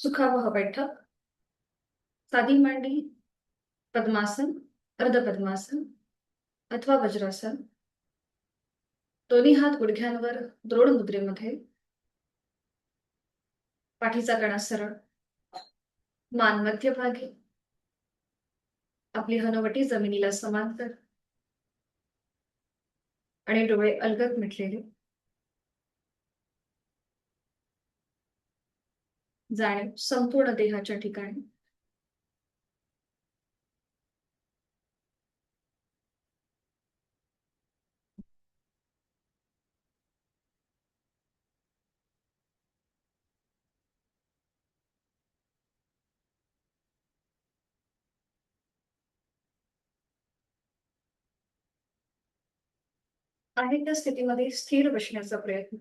सुखावह बैठक, साधी मांडी, पद्मासन, अर्धपद्मासन अथवा वज्रासन. दोन्ही हात गुडघ्यांवर द्रोण मुद्रेमध्ये. पाठीचा कणा सरळ, मान मध्यभागी, आपली हनुवटी जमिनीला समांतर आणि डोळे अलगद मिटलेले. जाणीव संपूर्ण देहाच्या ठिकाणी. आहे त्या स्थितीमध्ये स्थिर बसण्याचा प्रयत्न.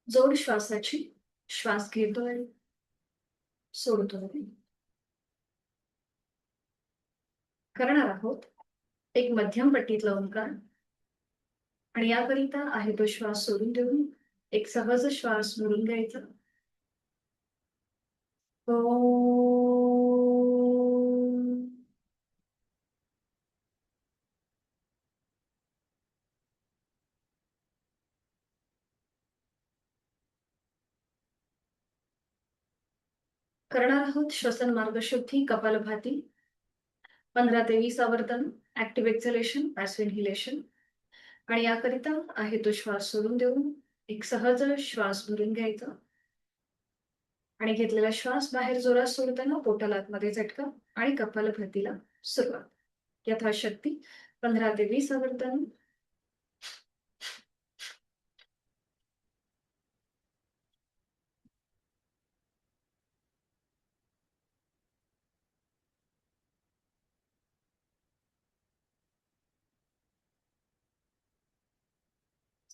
जोड श्वासाची. श्वास घेतोय, सोडतोय. करणार आहोत एक मध्यम पट्टीतला ओंकार आणि याकरिता आहे तो श्वास सोडून देऊन एक सहज श्वास मोडून घ्यायचा. करणार आहोत श्वसन मार्गशुद्धी कपालभाती. 15 ते 20 आवर्तन ऍक्टिव्ह एक्झलेशन पॅसिव्ह इन्हेलेशन. आणि याकरिता आहे तो श्वास सोडून देऊन एक सहज श्वास भरून घ्यायचा आणि घेतलेला श्वास बाहेर जोरात सोडताना पोटाला आतमध्ये झटका आणि कपालभातीला सुरुवात. यथाशक्ती 15 ते 20 आवर्तन.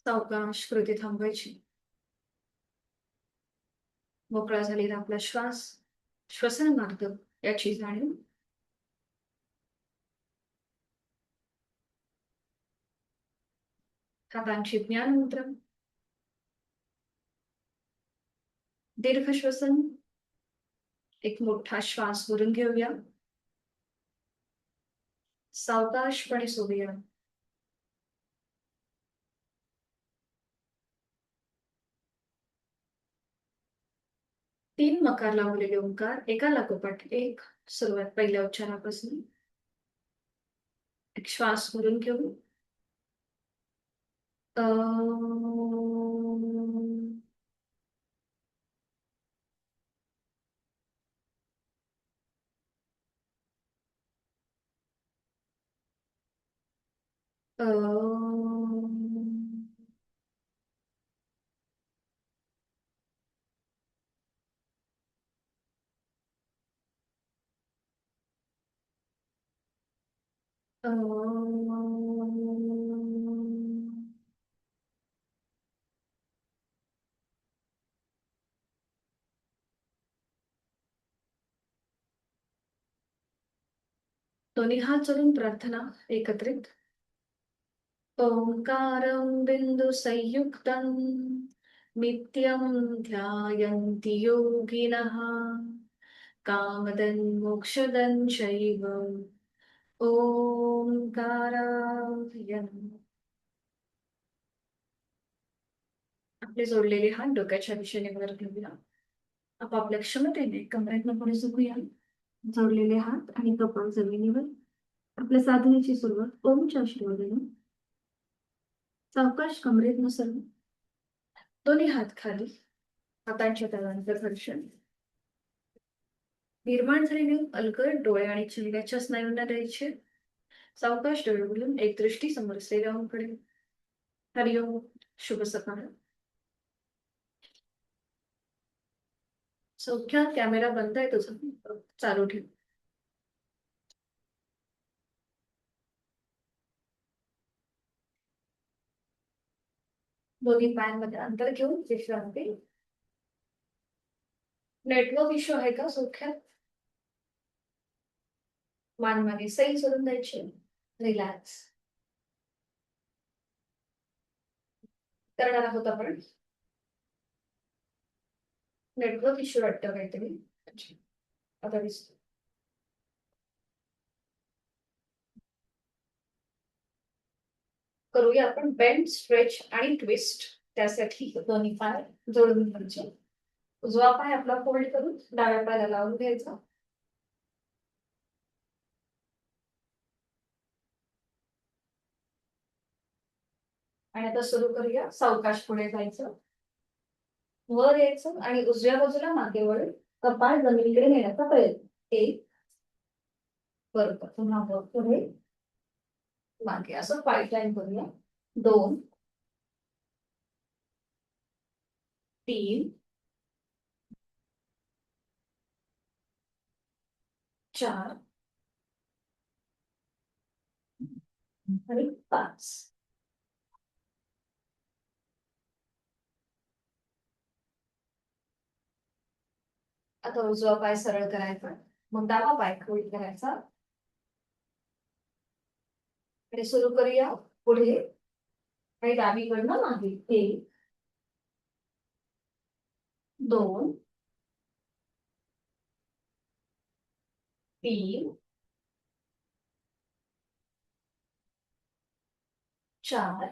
सावकाश कृती थांबवायची. मोकळा झालेला आपला श्वास, श्वसन मार्ग याची जाणीव. हातांची ज्ञान मुद्रा. दीर्घ श्वसन. एक मोठा श्वास भरून घेऊया. सावकाशपणे सोडूया. तीन मकार लावलेले ओंकार एका लागोपाठ एक. सुरुवात पहिल्या उच्चारापासून. एक श्वास भरून घेऊ. दोन्ही हात जोडून प्रार्थना एकत्रित. ओंकारं बिंदु संयुक्तं नित्यं ध्यायन्ति योगिनः कामदं मोक्षदं चैव ओंकाराय नमः. आपले जोडलेले हात डोक्याच्या दिशेने वर घेऊया. आपापल्या क्षमतेने कमरेतनं पुढे झुकूया. जोडलेले हात आणि कपाळ जमिनीवर. आपल्या साधनेची सुरुवात ओमच्या आशीर्वादाने. सावकाश कमरेतनं सरळ. दोन्ही हात खाली. हातांच्या तळांचं घर्षण. निर्माण झालेले अलगद डोळे आणि चेहऱ्याच्या स्नायूंना द्यायचे. सावकाश डोळे उघडून एक दृष्टी समोर असलेल्या ओमकडे. हरिओम. शुभ सकाळ. सौख्या कॅमेरा बंद आहे तुझा, चालू ठेव. दोन्ही पायांमध्ये अंतर घेऊन विश्रांती. नेटवर्क इश्यू आहे का सौख्यात? मान मागे सैल सोडून द्यायची. रिलॅक्स. करणार आहोत आपण नेटवर्क इश्यू वाटतं काहीतरी. आता दिसतो. करूया आपण बेंड, स्ट्रेच आणि ट्विस्ट. त्यासाठी दोन्ही पाय जोडून घ्यायचे. उजवा पाय आपला फोल्ड करून डाव्या पायाला लावून घ्यायचा. आणि आता सुरू करूया. सावकाश पुढे जायचं, वर यायचं आणि उजव्या बाजूला मागे वळून कपाळ जमिनीकडे नेण्याचा प्रयत्न. एक, बरोबर. पुन्हा वर पुढे मागे असं 5 टाइम करूया. 2, 3, 4 आणि 5. आता उजवा पाय सरळ करायचा, मग डावा पाय फोल्ड करायचा आणि सुरू करूया पुढे आणि डावीकडनं मागे. 1, 2, 3, 4,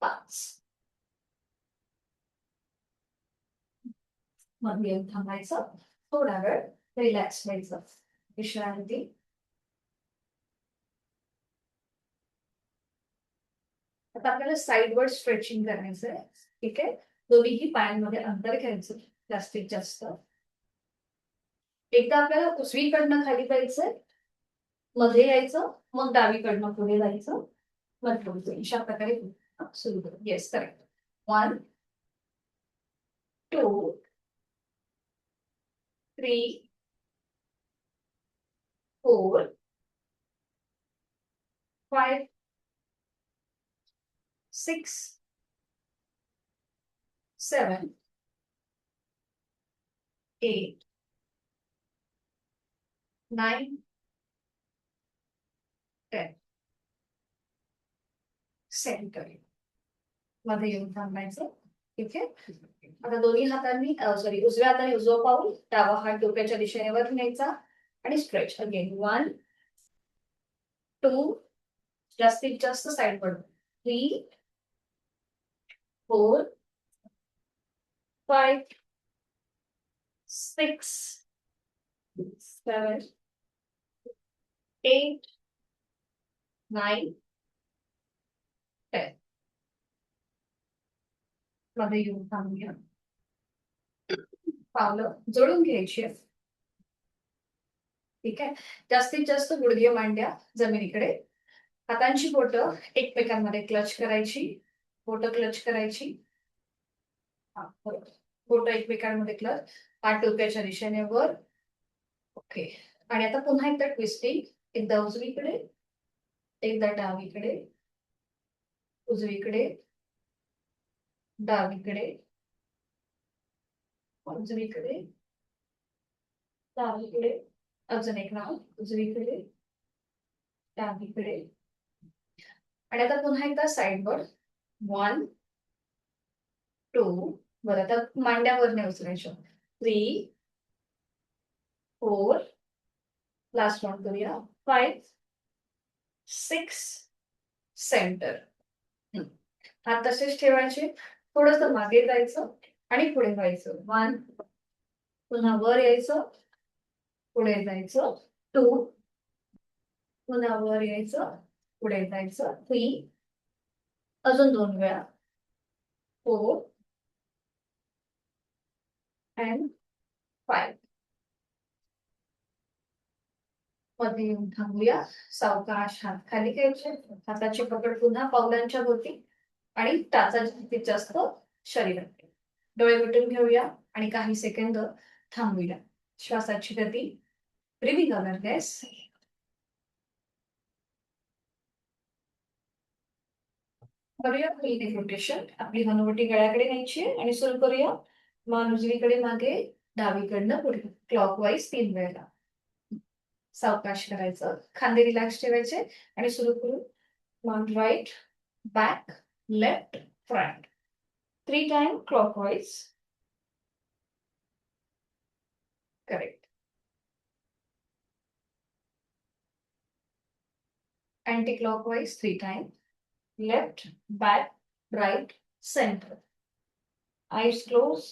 5. मग येऊन थांबायचं, थोडा वेळ रिलॅक्स व्हायचं, विश्रांती. आता आपल्याला साइडवर स्ट्रेचिंग करायचं आहे. ठीक आहे, दोन्ही पायांमध्ये अंतर घ्यायचं जास्तीत जास्त. एकदा आपल्याला उजवीकडनं खाली जायचंय, मध्ये यायचं, मग डावीकडनं पुढे जायचं, मग पुढे अशा प्रकारे सुरू करू. Yes, correct. 1, 2, 3, 4, 5, 6, 7, 8, 9, 10. सेंटर मध्ये येऊन थांबायचं. ठीक आहे. आता दोन्ही हातांनी उजव्या हाताने उजवा पाऊल, डावा हात डोक्याच्या दिशेने वर न्यायचा आणि स्ट्रेच अगेन. 1, 2, जास्तीत जास्त साइड वर. 3, 4, 5, 6, 7, 8, 9, 10. मध्ये येऊन थांबूया. पावलं जोडून घ्यायची. ठीक आहे. जास्तीत जास्त गुडघे मांड्या जमिनीकडे. हातांची बोटं एकमेकांमध्ये क्लच करायची. बोटं क्लच करायची. बोटं एकमेकांमध्ये क्लच. पाठ डोक्याच्या दिशेने वर. ओके. आणि आता पुन्हा एकदा ट्विस्टिंग. एकदा उजवीकडे, एकदा डावीकडे, उजवीकडे, डावीकडे, उजवीकडे, डावीकडे, अजून एक नाव, उजवीकडे, डावीकडे. आणि आता पुन्हा एकदा साइडवर. 1, 2, बरं आता मांड्यावर नाही उचलायच्या. 3, 4, लास्ट वन करूया. 5, 6, सेंटर. हात तसेच ठेवायचे, थोडस मागे जायचं आणि पुढे व्हायचं. 1, पुन्हा वर यायचं, पुढे जायचं. 2, पुन्हा वर यायचं, पुढे जायचं. 3, अजून 2 वेळा. 4 and 5. मध्ये येऊन थांबूया. सावकाश हात खाली घ्यायचे, हाताची पकड पुन्हा पावलांच्या भोवती आणि टाचा जास्तीत जास्त शरीरात. डोळे मिटून घेऊया आणि काही सेकंद थांबूया. श्वासाची गती, ब्रीदिंग अवेअरनेस. करूया ब्रीदिंग रोटेशन. आपली हनुवटी गळ्याकडे न्यायची आणि सुरू करूया. मान उजवीकडे मागे, डावीकडनं पुढे, क्लॉकवाईज 3 वेळेला. सावकाश करायचं, खांदे रिलॅक्स ठेवायचे आणि सुरू करू. मान right, back, left, front. 3 time clockwise. Correct. Anti clockwise 3 time. Left, back, right, centre. Eyes close.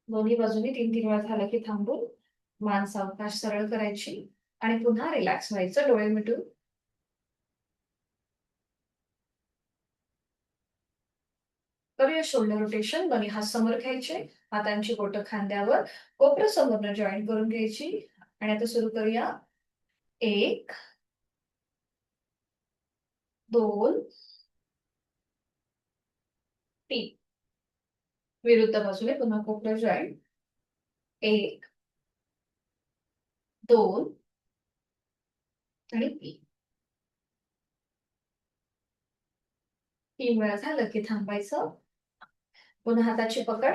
दोन्ही बाजूनी 3-3 वेळा झालं की थांबून मान सावकाश सरळ करायची आणि पुन्हा रिलॅक्स व्हायचं डोळे मिटून. करूया शोल्डर रोटेशन. दोन्ही हात समोर घ्यायचे, हातांची बोटं खांद्यावर कोपरं समोरनं जॉईन करून घ्यायची आणि आता सुरू करूया. 1, 2, 3. विरुद्ध बाजूने पुन्हा कोपरं जॉईन. 1, 2 आणि 3. 3 वेळा झालं की थांबायचं. पुन्हा हाताची पकड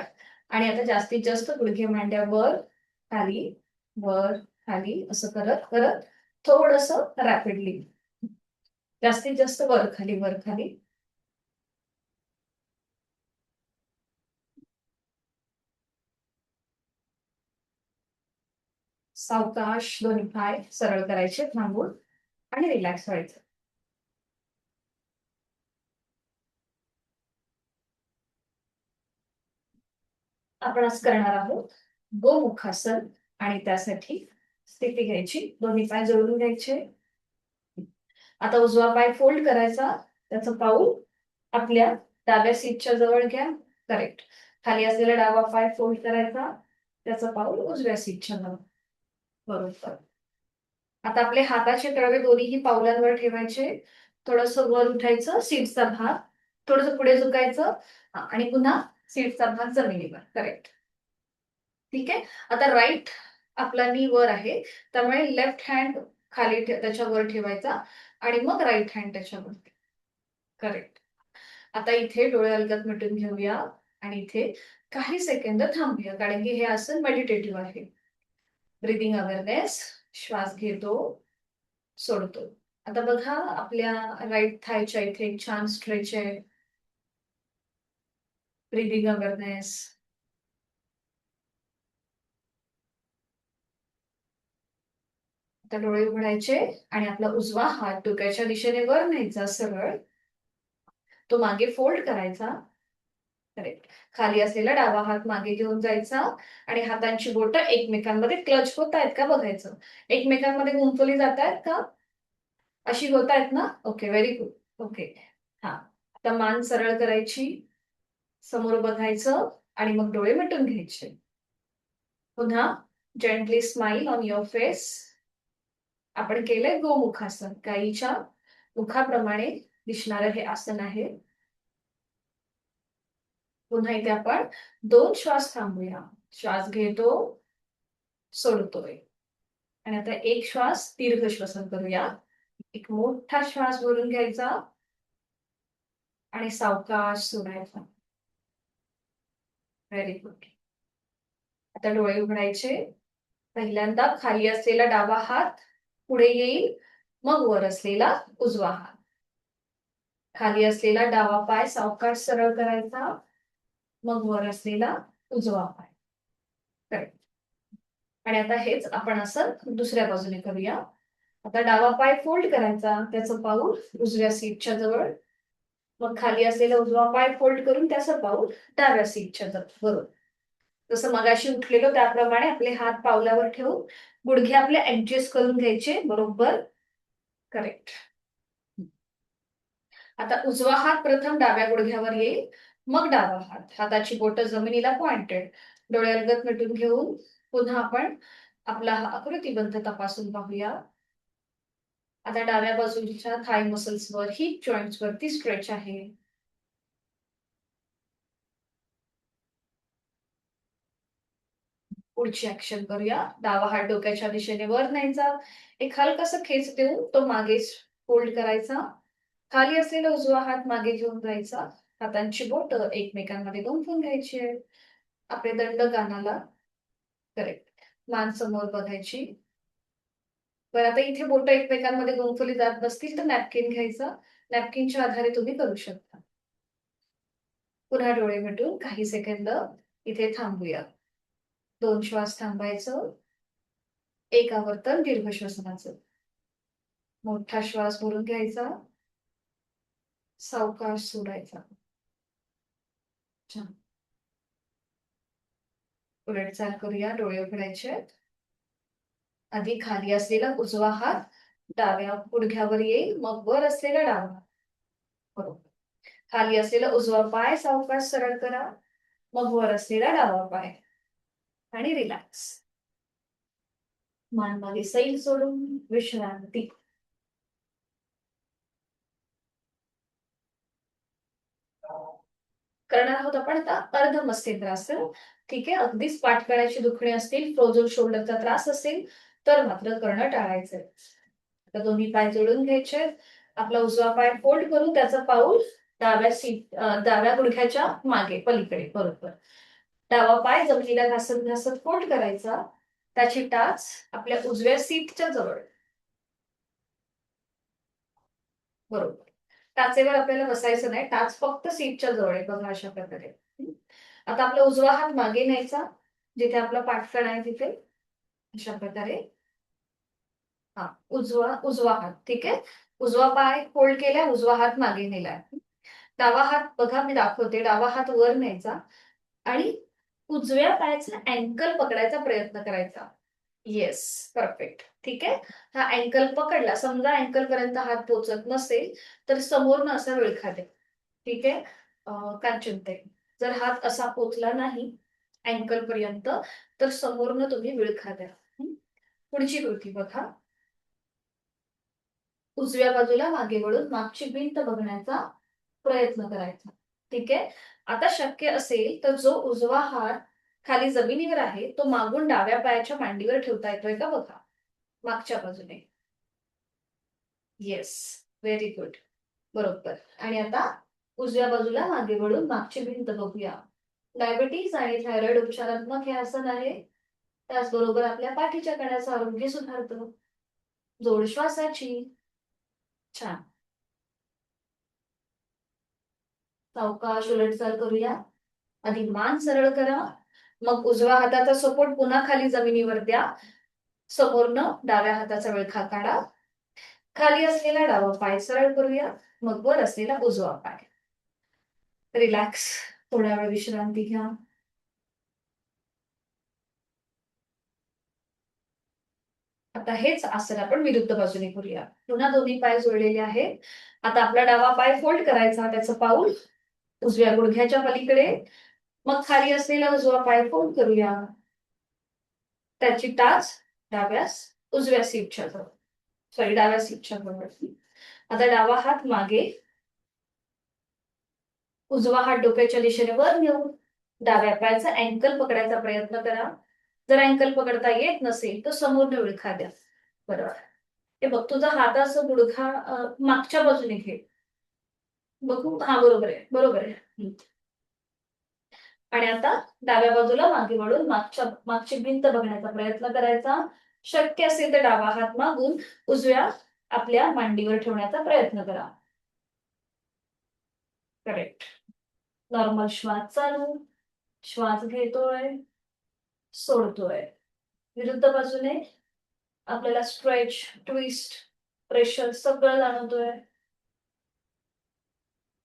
आणि आता जास्तीत जास्त गुडघे मांड्या वर खाली वर खाली असं करत करत थोडस रॅपिडली. जास्तीत जास्त वर खाली. सावकाश दोन्ही पाय सरळ करायचे थांबून आणि रिलॅक्स व्हायचं. आपण आज करणार आहोत गोमुखासन आणि त्यासाठी स्थिती घ्यायची. दोन्ही पाय जोडून घ्यायचे. आता उजवा पाय फोल्ड करायचा, त्याचं पाऊल आपल्या डाव्या सीटच्या जवळ घ्या. करेक्ट. खाली असलेला डावा पाय फोल्ड करायचा, त्याचं पाऊल उजव्या सीटच्या जवळ. बरोबर. आता आपले हाताचे तळवे दोन्हीही पावलांवर ठेवायचे. थोडस वर उठायचं, सीटचा भाग थोडस पुढे झुकायचं आणि पुन्हा सीटचा भाग जमिनीवर. करेक्ट. ठीक आहे. आता राईट आपला नी वर आहे, त्यामुळे लेफ्ट हँड खाली त्याच्यावर ठेवायचा आणि मग राईट हँड त्याच्यावर. करेक्ट. आता इथे डोळे अलगद मिटून घेऊया आणि इथे काही सेकंद थांबूया, कारण की हे आसन मेडिटेटिव्ह आहे. Breathing awareness. श्वास घेतो, सोडतो. आता बघा आपल्या राईट थायच्या इथे एक छान स्ट्रेच आहे. Breathing awareness. आता डोळे उघडायचे आणि आपला उजवा हात डोक्याच्या दिशेने वर न्यायचा सरळ. तो मागे फोल्ड करायचा. करेक्ट. खाली असलेला डावा हात मागे घेऊन जायचा आणि हातांची बोटं एकमेकांमध्ये क्लच होत आहेत का बघायचं. एकमेकांमध्ये गुंफवली जात आहेत का? अशी होत आहेत ना? Okay, very good. ओके. हा. आता मान सरळ करायची, समोर बघायचं आणि मग डोळे मिटून घ्यायचे. पुन्हा gently smile on your face. आपण केलंय गोमुखासन. गाईच्या मुखाप्रमाणे दिसणारं हे आसन आहे. पुन्हा इथे आपण 2 श्वास थांबूया. श्वास घेतो, सोडतोय आणि आता एक श्वास दीर्घ श्वसन करूया. एक मोठा श्वास भरून घ्यायचा आणि सावकाश सोडायचा. Very good. आता डोळे उघडायचे. पहिल्यांदा खाली असलेला डावा हात पुढे येईल, मग वर असलेला उजवा हात. खाली असलेला डावा पाय सावकाश सरळ करायचा, मग वर असलेला उजवा पाय. करेक्ट. आणि आता हेच आपण असं दुसऱ्या बाजूने करूया. आता डावा पाय फोल्ड करायचा, त्याचं पाऊल उजव्या सीटच्या जवळ. मग खाली असलेला उजवा पाय फोल्ड करून त्याचं पाऊल डाव्या सीटच्या जवळ. बरोबर. जसं मगाशी उठलेलो त्याप्रमाणे आपले हात पावलावर ठेवून गुडघे आपले ऍडजस्ट करून घ्यायचे. बरोबर. करेक्ट. आता उजवा हात प्रथम डाव्या गुडघ्यावर येईल, मग डावा हात. हाताची बोटं जमिनीला पॉइंटेड. डोळे अलगद मिटून घेऊन पुन्हा आपण आपला हा आकृतीबंध तपासून पाहूया. आता डाव्या बाजूच्या थाय मसल्सवर, हिप जॉइंट्स वरती स्ट्रेच आहे. पुढची ऍक्शन करूया. डावा हात डोक्याच्या दिशेने वर न्यायचा. एक हलकासा खेच देऊन तो मागे फोल्ड करायचा. खाली असलेला उजवा हात मागे घेऊन जायचा. हातांची बोटं एकमेकांमध्ये गुंफून घ्यायची आहे. आपले दंड कानाला. करेक्ट. मान समोर बघायची. पण आता इथे बोट एकमेकांमध्ये गुंफवली जात नसतील तर नॅपकिन घ्यायचा. नॅपकिनच्या आधारे तुम्ही करू शकता. पुन्हा डोळे मिटून काही सेकंद इथे थांबूया. 2 श्वास थांबायचं. एक आवर्तन दीर्घ श्वसनाचं. मोठा श्वास भरून घ्यायचा. सावकाश सोडायचा. छान. उलट चाल करूया. डोळे उघडायचे. आधी खाली असलेला उजवा हात डाव्या गुडघ्यावर येईल, मग वर असलेला डावा हात. बरोबर. खाली असलेला उजवा पाय सावकाश सरळ करा, मग वर असलेला डावा पाय आणि रिलॅक्स. मान मागे सैल सोडून विश्रांती. करणार आहोत आपण आता अर्ध मत्स्येंद्रासन. ठीक आहे. अगदीच पाठकण्याची दुखणी असतील, फ्रोझन शोल्डरचा त्रास असेल तर मात्र करणं टाळायचंय. आता दोन्ही पाय जोडून घ्यायचे. आपला उजवा पाय फोल्ड करून त्याचं पाऊल डाव्या गुडघ्याच्या मागे पलीकडे. बरोबर. डावा पाय जमिनीला घासत घासत फोल्ड करायचा. त्याची टाच आपल्या उजव्या सीटच्या जवळ. बरोबर. टाचेवर आपल्याला बसायचं नाही. टाच फक्त सीटच्या जवळ आहे बघा, अशा प्रकारे. आता आपला उजवा हात मागे न्यायचा, जिथे आपला पाठकण आहे तिथे. अशा प्रकारे. हा, उजवा हात. ठीक आहे. उजवा पाय फोल्ड केलाय, उजवा हात मागे नेलाय. डावा हात बघा, मी दाखवते. डावा हात वर न्यायचा आणि उजव्या पायाचा अँकल पकडायचा प्रयत्न करायचा. Yes, perfect. ठीक आहे. हा अँकल पकडला, समजा अँकल पर्यंत हात पोहोचत नसेल तर समोरनं असा विळखा द्या. ठीक आहे. कांचनते, जर हात असा पोचला नाही अँकल पर्यंत तर समोरनं तुम्ही विळखा द्या. पुढची कृती बघा. उजव्या बाजूला मागे वळून मागची भिंत बघण्याचा प्रयत्न करायचा. ठीक आहे. आता शक्य असेल तर जो उजवा हात खाली जमिनीवर आहे तो मागून डाव्या पायाच्या मांडीवर ठेवता येतोय का बघा, मागच्या बाजूने. Yes, very good. बरोबर. आणि आता उजव्या बाजूला मागे वळून मागची भिंत बघूया. डायबिटीज आणि थायरॉइड उपचारात्मक हे आसन आहे. त्याचबरोबर आपल्या पाठीच्या कण्याचं आरोग्य सुधारतं. जोड श्वासाची. छान. सावकाश उलटचाल करूया. आधी मान सरळ करा, मग उजव्या हाताचा सपोर्ट पुन्हा खाली जमिनीवर द्या. समोरनं डाव्या हाताचा विळखा काढा. खाली असलेला डावा पाय सरळ करूया, मग वर असलेला उजवा पाय. रिलॅक्स. थोड्या वेळ विश्रांती घ्या. आता हेच आसन आपण विरुद्ध बाजूने करूया. पुन्हा दोन्ही पाय जोडलेले आहेत. आता आपला डावा पाय फोल्ड करायचा, त्याचं पाऊल उजव्या गुडघ्याच्या पलीकडे, मग खाली असलेला उजवा पाय फोल्ड करूया. त्याची टाच उजव्या सीटच्या जवळ. सॉरी, डाव्या सीटच्या जवळ. आता डावा हात मागे, उजवा हात डोक्याच्या दिशेने वर नेऊन डाव्या पायाचा अँकल पकडायचा प्रयत्न करा. जर अँकल पकडता येत नसेल तर समोरनं विळखा द्या. बरोबर. हे बघ, तुझा हाताचा गुडघा मागच्या बाजूने घे. बघू. हा, बरोबर आहे, बरोबर आहे. आणि आता डाव्या बाजूला मागे वळून मागची भिंत बघण्याचा प्रयत्न करायचा. शक्य असेल तर डावा हात मागून उजव्या आपल्या मांडीवर ठेवण्याचा प्रयत्न करा. करेक्ट. नॉर्मल श्वास चालू. श्वास घेतोय, सोडतोय. विरुद्ध बाजूने आपल्याला स्ट्रेच, ट्विस्ट, प्रेशर सगळं जाणवतोय.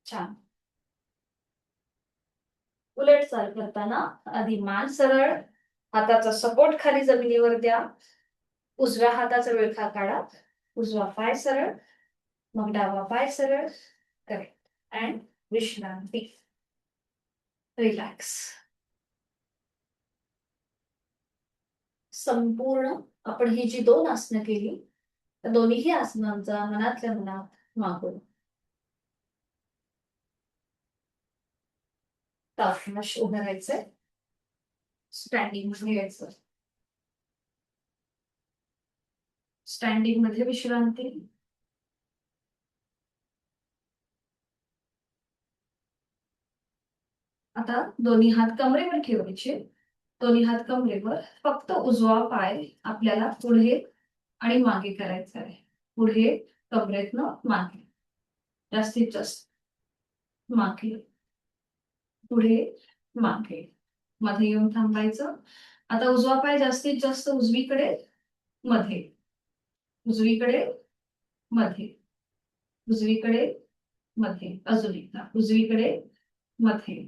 छान. उलट चाल करताना आधी मान सरळ, हाताचा सपोर्ट खाली जमिनीवर द्या. उजव्या हाताचा विळखा काढा. उजवा पाय सरळ, मग डावा पाय सरळ. करेक्ट. अँड विश्रांती. रिलॅक्स. संपूर्ण आपण ही जी 2 आसनं केली, त्या दोन्हीही आसनांचा मनातल्या मनात मागोवा. सावकाश उभं राहायचंय. स्टँडिंग मध्ये यायचं. स्टँडिंग मध्ये विश्रांती. आता दोन्ही हात कमरेवर ठेवायचे. दोन्ही हात कमरेवर. फक्त उजवा पाय आपल्याला पुढे आणि मागे करायचं आहे. पुढे कमरेतनं मागे, जास्तीत जास्त मागे, पुढे मागे, मध्ये येऊन थांबायचं. आता उजवा पाय जास्तीत जास्त उजवीकडे, मध्ये, उजवीकडे, मध्ये, उजवीकडे, मध्ये, अजून एकदा उजवीकडे, मध्ये.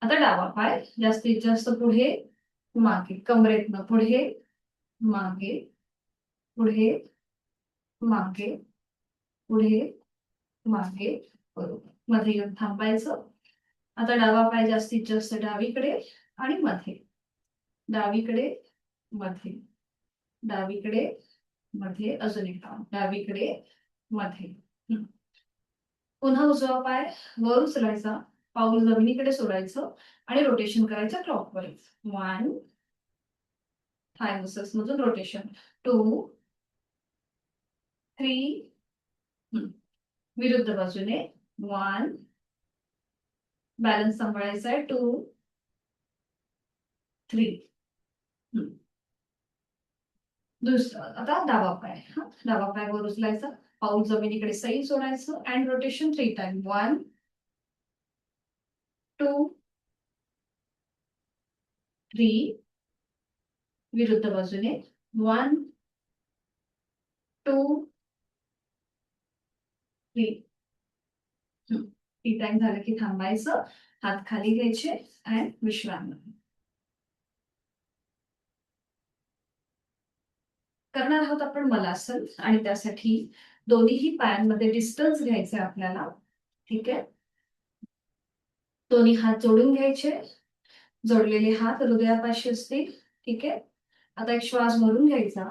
आता डावा पाय जास्तीत जास्त पुढे मागे, कमरेतनं पुढे मागे, पुढे मागे, पुढे मागे, बरोबर, मध्ये येऊन थांबायचं. आता डावा पाय जास्तीत जास्त डावीकडे आणि मध्ये, डावीकडे, मध्ये, डावीकडे, मध्ये, अजून एकदा डावीकडे, मध्ये. पुन्हा उजवा पाय वर उचलायचा, पाऊल जमिनीकडे सोडायचं आणि रोटेशन करायचं क्लॉकवाईज. 1 थाय मसल्स मधून रोटेशन, 2 3 विरुद्ध बाजूने 1 बॅलन्स सांभाळायचा आहे, 2 3 दुसरं. आता डावा पाय, डावा पाय वर उचलायचा, पाऊल जमिनीकडे सैल सोडायचं अँड रोटेशन 3 टाइम, 1 2 3 विरुद्ध बाजूने 1 2 3 3 टाइम झालं की थांबायचं, हात खाली घ्यायचे अँड विश्रांती करणार आहोत आपण मलासन. आणि त्यासाठी दोन्हीही पायांमध्ये डिस्टन्स घ्यायचे आपल्याला. ठीक आहे, दोन्ही हात जोडून घ्यायचे, जोडलेले हात हृदयापाशी असतील. ठीक आहे, आता एक श्वास भरून घ्यायचा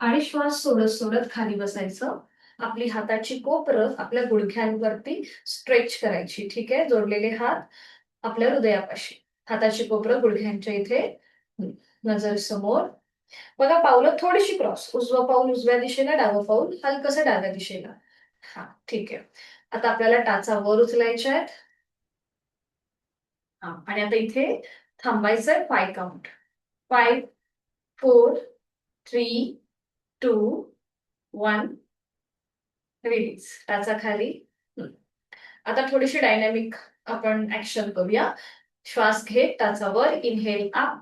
आणि श्वास सोडत सोडत खाली बसायचं. आपली हाताची कोपरं आपल्या गुडघ्यांवरती स्ट्रेच करायची. ठीक आहे, जोडलेले हात आपल्या हृदयापाशी, हाताची कोपरं गुडघ्यांच्या इथे, नजर समोर. बघा पावलं थोडीशी क्रॉस, उजवं पाऊल उजव्या दिशेला, डावं पाऊल हलकसं डाव्या दिशेला. हा ठीक आहे, आता आपल्याला टाचा वर उचलायच्या आहेत. आणि आता इथे थांबायचंय 5 काउंट, 5 4 3 2 1 रिलीज, टाचा खाली. आता थोडीशी डायनॅमिक आपण ऍक्शन करूया. श्वास घेत टाचा वर, इनहेल अप,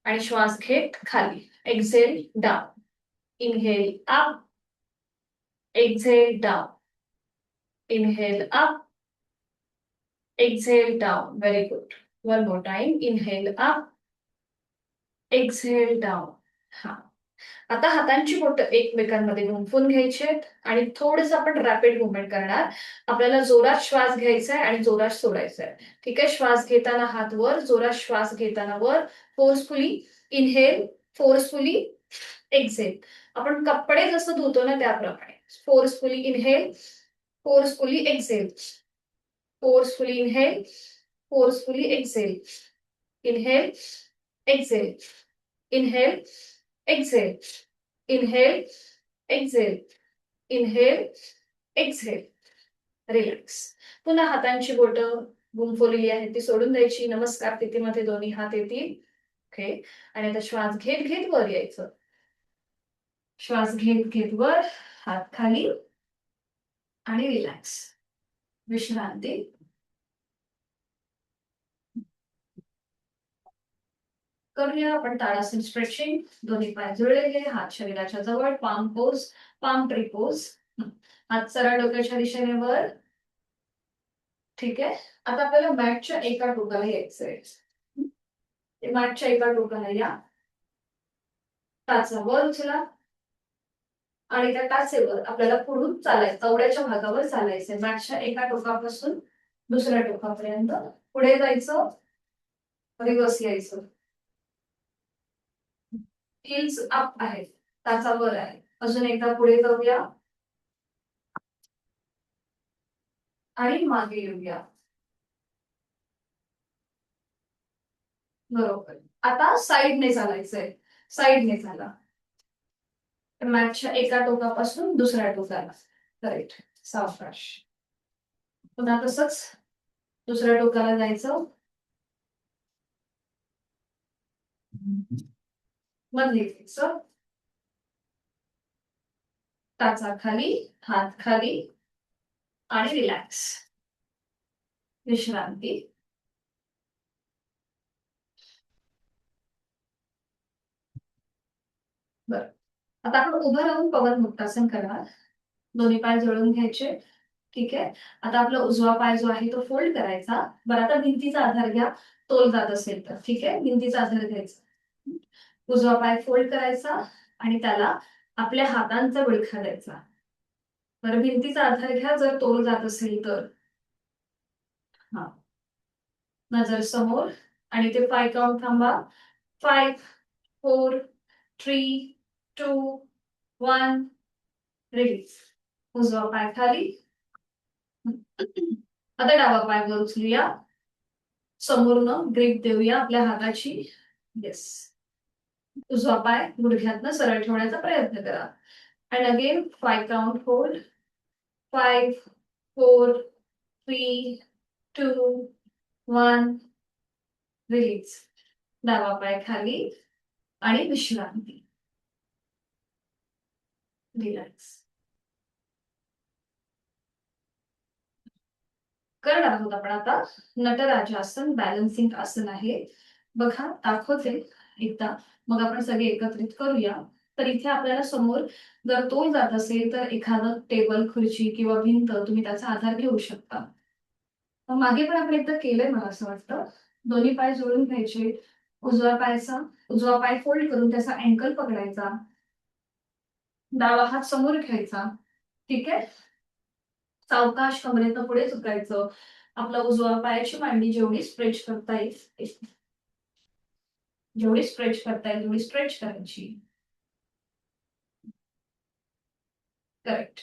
आणि श्वास घेत खाली, exhale down, inhale up, exhale down, inhale up, exhale down. Very good. One more time. Inhale up, exhale down. हा, आता हातांची बोटं एकमेकांमध्ये गुंफून घ्यायची आहेत आणि थोडंसं आपण रॅपिड मुवमेंट करणार. आपल्याला जोरात श्वास घ्यायचा आहे आणि जोरात सोडायचा आहे. ठीक आहे, श्वास घेताना हात वर, जोरात श्वास घेताना वर, फोर्सफुली इनहेल, फोर्सफुली एक्झेल. आपण कपडे जसं धुतो ना त्याप्रमाणे, forcefully inhale, forcefully exhale, forcefully inhale, forcefully exhale, inhale, exhale, inhale, exhale, inhale, exhale, inhale, exhale. Relax. पुन्हा हातांची बोटं गुंफवलेली आहेत ती सोडून द्यायची. नमस्कार स्थितीमध्ये दोन्ही हात येतील. ओके, आणि आता श्वास घेत घेत वर यायचं, श्वास घेत घेत वर, हात खाली आणि रिलॅक्स, विश्रांती. करूया आपण ताडासन स्ट्रेचिंग. दोन्ही पाय जुळलेले, हात शरीराच्या जवळ, palm pose, palm tree pose. हात सरळ डोक्याच्या दिशेने वर. ठीक आहे, आता आपल्याला मॅटच्या एका टोकाला यायचंय. मॅटच्या एका टोकाला या, टाचा वर उचला आणि त्या टाचेवर आपल्याला पुढून चालायचं, कवड्याच्या भागावर चालायचंय. मॅटच्या एका टोकापासून दुसऱ्या टोकापर्यंत पुढे जायचं, रिवर्स यायचं. हिल्स अप आहेत, टाचा वर आहे. अजून एकदा पुढे जाऊया आणि मागे येऊया. बरोबर, आता साईडने चालायचंय, साईडने चाला. मॅटच्या एका टोकापासून दुसऱ्या टोकाला. करेक्ट, सावकाश. पुन्हा तसंच दुसऱ्या टोकाला जायचं, मधले घ्यायचं, टाचा खाली, हात खाली आणि रिलॅक्स. विश्रांती. बरं. आता आपण उभं राहून पवन मुक्तासन करणार. दोन्ही पाय जोडून घ्यायचे. ठीक आहे. आता आपला उजवा पाय जो आहे तो फोल्ड करायचा. बरं, आता भिंतीचा आधार घ्या, तोल जात असेल तर. ठीक आहे, भिंतीचा आधार घ्यायचा. उजवा पाय फोल्ड करायचा आणि त्याला आपल्या हातांचा विळखा द्यायचा. बरं, भिंतीचा आधार घ्या जर तोल जात असेल तर. हा, नजर समोर आणि ते 5 काउंट थांबा. 5, 4, 3, 2, 1. रिलीज. उजवा पाय खाली. आता डावा पाय वर उचलूया. समोरनं ग्रीप देऊया आपल्या हाताची. येस. उजवा पाय गुडघ्यातनं सरळ ठेवण्याचा प्रयत्न करा. And again 5 count hold. 5, 4, 3, 2, 1. Release. डावा पाय खाली आणि विश्रांती. रिलॅक्स. करणार आहोत आपण आता नटराजासन, बॅलन्सिंग आसन आहे. बघा, दाखवते एकदा, मग आपण सगळे एकत्रित करूया. तर इथे आपल्याला समोर जर तोल जात असेल तर एखादं टेबल, खुर्ची किंवा भिंत तुम्ही त्याचा आधार घेऊ शकता. मागे पण आपण एकदा केलंय मला असं वाटतं. दोन्ही पाय जोडून घ्यायचे. उजवा पाय फोल्ड करून त्याचा अँकल पकडायचा. डावा हात समोर घ्यायचा. ठीक आहे. सावकाश कमरेतनं पुढे झुकायचं. आपला उजवा पायाची मांडी जेवढी स्ट्रेच करता येईल तेवढी स्ट्रेच करायची. करेक्ट.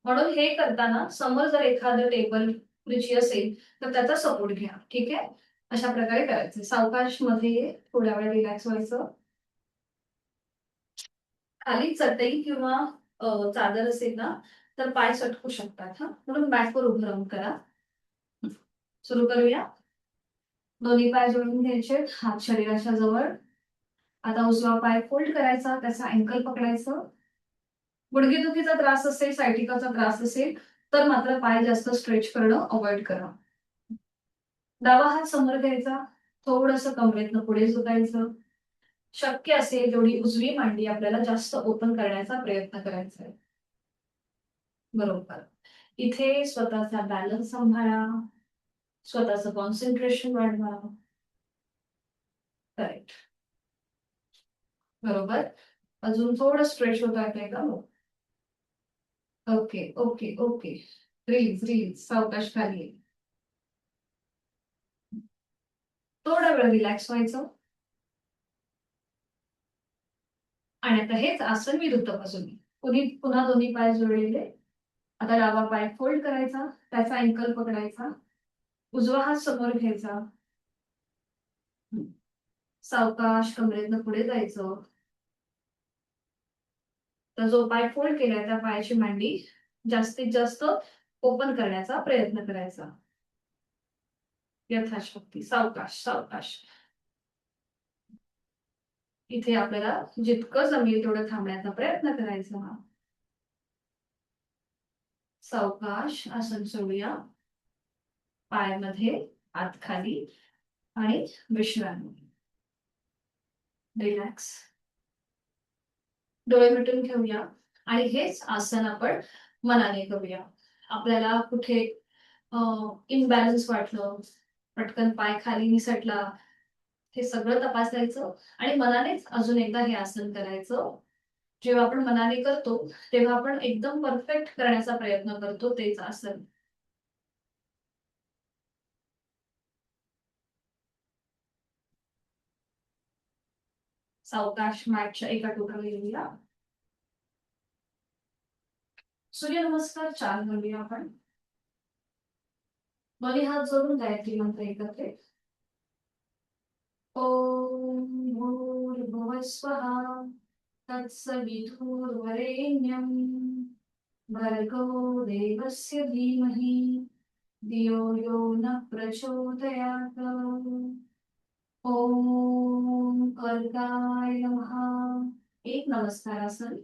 म्हणून हे करताना समोर जर एखादं टेबल, खुर्ची असेल तर त्याचा सपोर्ट घ्या. ठीक आहे. अशा प्रकारे करायचं. सावकाश मध्ये थोड्या वेळ रिलॅक्स व्हायचं. खाली चटई किंवा चादर असेल ना तर पाय सटकू शकतात. हा, म्हणून बॅकवर उभं राहून करा. सुरू करूया. दोन्ही पाय जोडून घ्यायचे, हात शरीराच्या जवळ. आता उजवा पाय फोल्ड करायचा, त्याचा अँकल पकडायचं. गुडघेदुखीचा त्रास असेल, सायटिकाचा त्रास असेल तर मात्र पाय जास्त स्ट्रेच करणं अवॉइड करा. डावा हात समोर घ्यायचा. थोडंसं कमरेतनं पुढे झुकायचं. शक्य असेल तेवढी उजवी मांडी आपल्याला जास्त ओपन करण्याचा प्रयत्न करायचा आहे. बरोबर. इथे स्वतःचा बॅलन्स सांभाळा. स्वतःचं कॉन्सन्ट्रेशन वाढवा. करेक्ट. बरोबर. अजून थोडं स्ट्रेच होत आहे का? Okay, okay, okay. Release, release. सावकाश खाली. थोडा वेळ रिलॅक्स व्हायचं. आणि आता हेच आसन विरुद्ध बाजूने. पुन्हा दोन्ही पाय जोडलेले. आता डावा पाय फोल्ड करायचा, त्याचा अँकल पकडायचा. उजवा हात समोर घ्यायचा. सावकाश कमरेतनं पुढे जायचं. तर जो पाय फोल्ड केलाय त्या पायाची मांडी जास्तीत जास्त ओपन करण्याचा प्रयत्न करायचा. यथाशक्ती. सावकाश, सावकाश. इथे आपल्याला जितकं जमेल तेवढं थांबण्याचा प्रयत्न करायचा. सावकाश आसन सोडूया. पायामध्ये हात खाली आणि विश्रांती. रिलॅक्स. डोळे मिटून घेऊया आणि हेच आसन आपण मनाने करूया. आपल्याला कुठे इम्बॅलन्स वाटलं, पटकन पाय खाली निसटला, हे सगळं तपासायचं आणि मनानेच अजून एकदा हे आसन करायचं. जेव्हा आपण मनाने करतो तेव्हा आपण एकदम परफेक्ट करण्याचा प्रयत्न करतो तेच आसन. सावकाश मॅटच्या एका टोकाला येऊया. सूर्यनमस्कार 4 करूया आपण. दोन्ही हात जोडून गायत्री मंत्र एकत्रित. ओम भूर्भुवः स्वः तत्सवितुर्वरेण्यं भर्गो देवस्य धीमहि धियो यो न प्रचोदयात्. ओम कर्काय नमः. एक नमस्कारासन,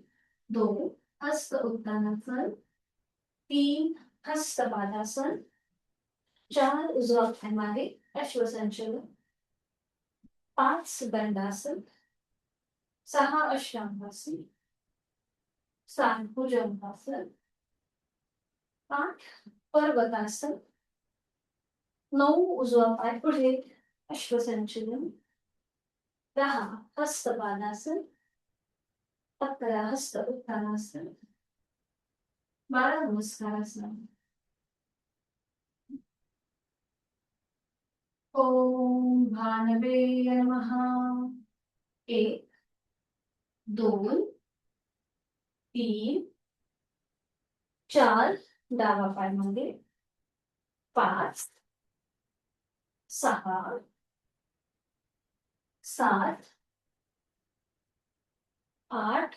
2, हस्त उत्तानासन, 3 हस्तपादासन, 4 उजवा पाय मागे अश्वसंचलन, 5 दंडासन, 6 अष्टांगासन, 7 भुजंगासन, 8 पर्वतासन, 9 उजवा पाय पुढे अश्वसंचलन, 10 हस्तपादासन, 11 हस्त उत्तानासन, 12 नमस्कारासन. ओम भानवे नमः. 1 2 3 4 डावा पाय मागे, 5 6 7 8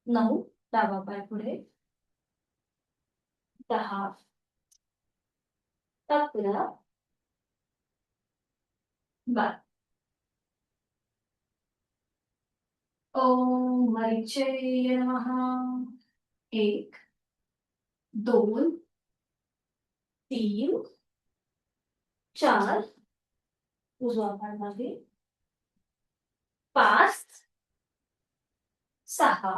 9 डावा पाय पुढे, 10 11 12. ओम मरीचय नमः. 1 2 3 4 उजवा पाय मागे, 5 6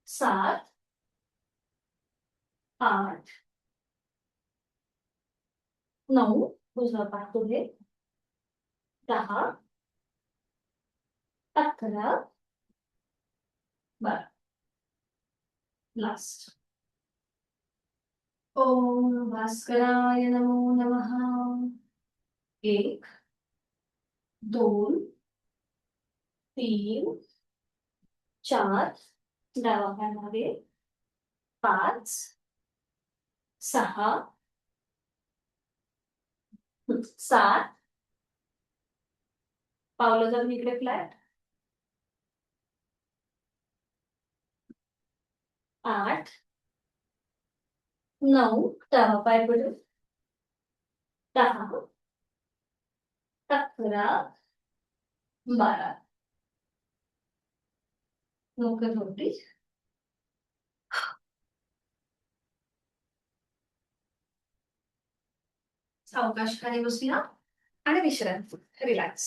7 8 9 उजवा पाय पुढे, 10 11 12. लास्ट. ओम भास्कराय नमो नमः. 1 2 3 4 डावा पाय मागे, 5 6 7 पावलं जाऊन इकडे फ्लॅट, 8 9 डावा पाय पुढे, 10 11 12. डोकं थोडी सावकाश खाली बसूया आणि विश्रांती. रिलॅक्स.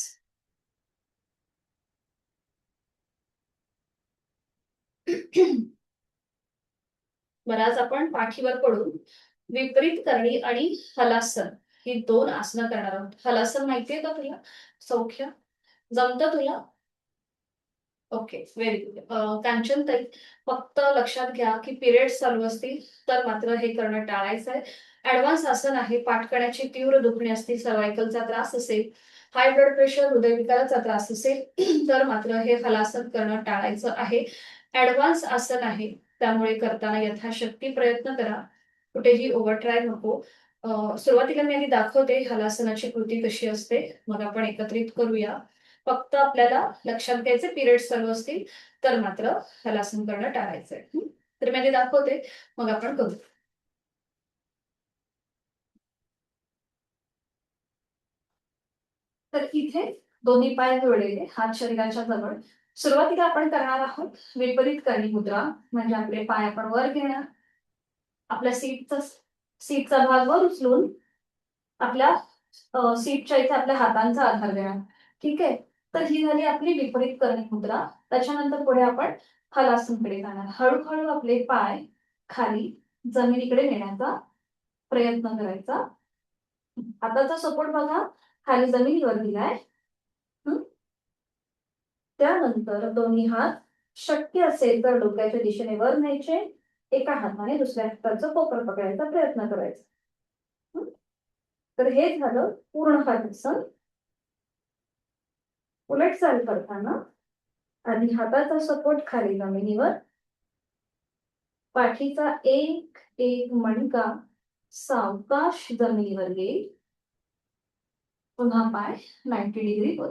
बरं, आज आपण पाठीवर पडून विपरीत करणी आणि हलासन ही 2 आसनं करणार आहोत. हलासन माहितीये का तुला? सौख्य जमतं तुला? Okay, very good. कांचनताई, फक्त लक्षात घ्या की पिरियड्स चालू असतील तर मात्र हे करणं टाळायचं आहे. ऍडव्हान्स आसन आहे. पाठकण्याची तीव्र दुखणी असतील, सर्व्हायकलचा त्रास असेल, हाय ब्लड प्रेशर, हृदयविकाराचा त्रास असेल तर मात्र हे हलासन करणं टाळायचं आहे. ऍडव्हान्स आसन आहे, त्यामुळे करताना यथाशक्ती प्रयत्न करा. कुठेही ओव्हरट्राय नको. सुरुवातीला मी आधी दाखवते हलासनाची कृती कशी असते, मग आपण एकत्रित करूया. फक्त आपल्याला लक्षात घ्यायचे पिरियड चालू असतील तर मात्र हलासन करणं टाळायचंय. तर मी आधी दाखवते, मग आपण करू. तर इथे दोन्ही पाय जोडलेले, हात शरीराच्या जवळ. सुरुवातीला आपण करणार आहोत विपरीत करणी मुद्रा, म्हणजे आपले पाय आपण वर घेणार, आपल्या सीटचा भाग वर उचलून आपल्या सीटच्या इथे आपल्या हातांचा आधार देणार. ठीक आहे. तर ही झाली आपली विपरीत करणी मुद्रा. त्याच्यानंतर पुढे आपण हलासनकडे जाणार. हळूहळू आपले पाय खाली जमिनीकडे नेण्याचा प्रयत्न करायचा. हाताचा सपोर्ट बघा खाली जमिनीवर दिलाय. त्यानंतर दोन्ही हात शक्य असेल तर डोक्याच्या दिशेने वर न्यायचे. एका हाताने दुसऱ्या हाताचं कोपर पकडायचा प्रयत्न करायचा. तर हे झालं पूर्ण हलासन. उलट चाल करताना आधी हाताचा सपोर्ट खाली जमिनीवर, पाठीचा एक एक मणका सावकाश जमिनीवर येईल, पुन्हा पाय 90 डिग्री वर.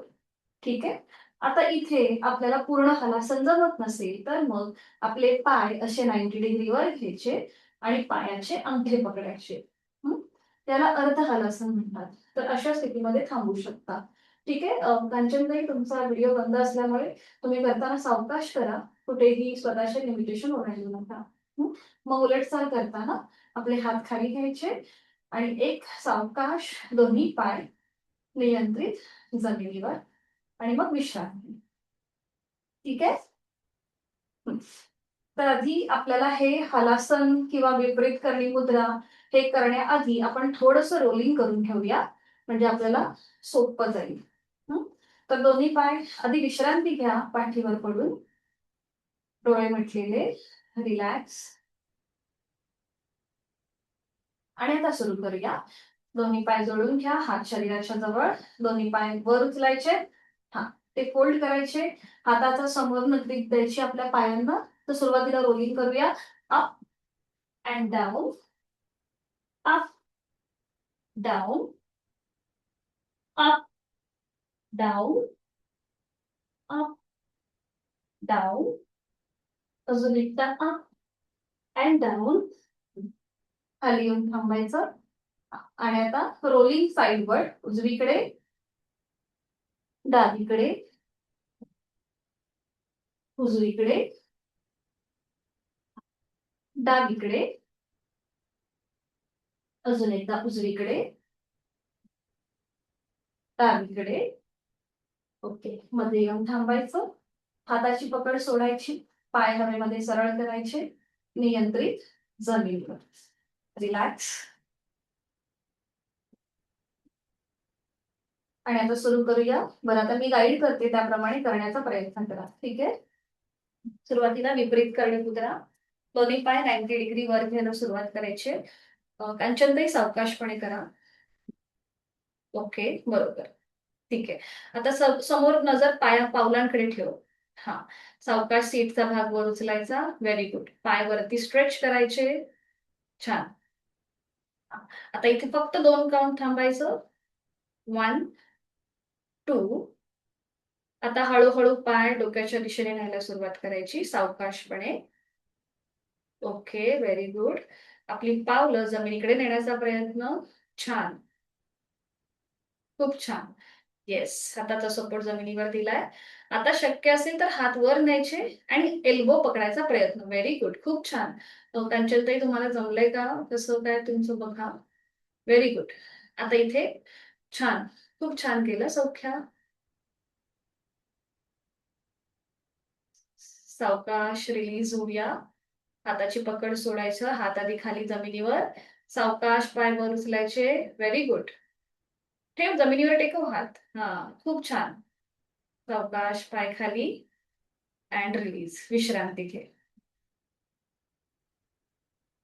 ठीक आहे. आता इथे आपल्याला पूर्ण हलासन जमत नसेल तर मग आपले पाय असे 90 डिग्री वर घ्यायचे आणि पायाचे अंगठे पकडायचे. त्याला अर्ध हलासन म्हणतात. तर अशा स्थितीमध्ये थांबू शकता. ठीक आहे. कांचनताई, तुमचा व्हिडिओ बंद असल्यामुळे तुम्ही करताना सावकाश करा, कुठेही स्वतःचे लिमिटेशन ओलांडू नका. हं? मग उलटचाल करताना आपले हात खाली घ्यायचे आणि एक सावकाश दोन्ही पाय नियंत्रित जमिनीवर आणि मग विश्रांती. ठीक आहे. हं. तर आधी आपल्याला हे हलासन किंवा विपरीत करणी मुद्रा हे करण्याआधी आपण थोडंसं रोलिंग करून घेऊया, म्हणजे आपल्याला सोपं जाईल. हं? तर दोन्ही पाय आधी विश्रांती घ्या पाठीवर पडून, डोळे मिटलेले, रिलॅक्स. आणि आता सुरू करूया. दोन्ही पाय जोडून घ्या, हात शरीराच्या जवळ, दोन्ही पाय वर उचलायचे. हा, ते फोल्ड करायचे, हाताचा समोर ग्रीप द्यायची आपल्या पायांना. तर सुरुवातीला रोलिंग करूया. Up and down, up down, up down, up down. अजून एकदा अप अँड डाऊन. खाली येऊन थांबायचं. आणि आता रोलिंग साइडवर, उजवीकडे, डावीकडे, उजवीकडे, डावीकडे, अजून एकदा उजवीकडे, डावीकडे. ओके. मध्ये येऊन थांबायचं. हाताची पकड सोडायची, पाय हवेमध्ये सरळ करायचे, नियंत्रित जमिनीवर. रिलॅक्स. आणि आता सुरू करूया. बरं, आता मी गाईड करते त्याप्रमाणे करण्याचा प्रयत्न करा. ठीक आहे. सुरुवातीला विपरीत करणी मुद्रा. दोन्ही पाय 90 डिग्री वर घ्यायला सुरुवात करायची. कांचनताई, सावकाशपणे करा. ओके, बरोबर. ठीक आहे. आता समोर नजर पावलांकडे ठेव. हा, सावकाश सीटचा भाग वर उचलायचा. Very good. पाय वरती स्ट्रेच करायचे. छान. आता इथे फक्त 2 काउंट थांबायचं. 1 2. आता हळूहळू पाय डोक्याच्या दिशेने न्यायला सुरुवात करायची सावकाशपणे. Okay, very good. आपली पावलं जमिनीकडे नेण्याचा प्रयत्न. छान, खूप छान. येस, हाताचा सपोर्ट जमिनीवर दिलाय. आता शक्य असेल तर हात वर न्यायचे आणि एल्बो पकडायचा प्रयत्न. व्हेरी गुड, खूप छान. कांचनताई, तुम्हाला जमलंय का? कसं काय तुमचं बघा. Very good. आता इथे छान, खूप छान केलं सौख्या. सावकाश रिलीज होऊया. हाताची पकड सोडायचं, हात आधी खाली जमिनीवर. सावकाश पाय वर उचलायचे. Very good. ठेव जमिनीवर, टेकव हात. हा, खूप छान. सावकाश पाय खाली अँड रिलीज. विश्रांती घे.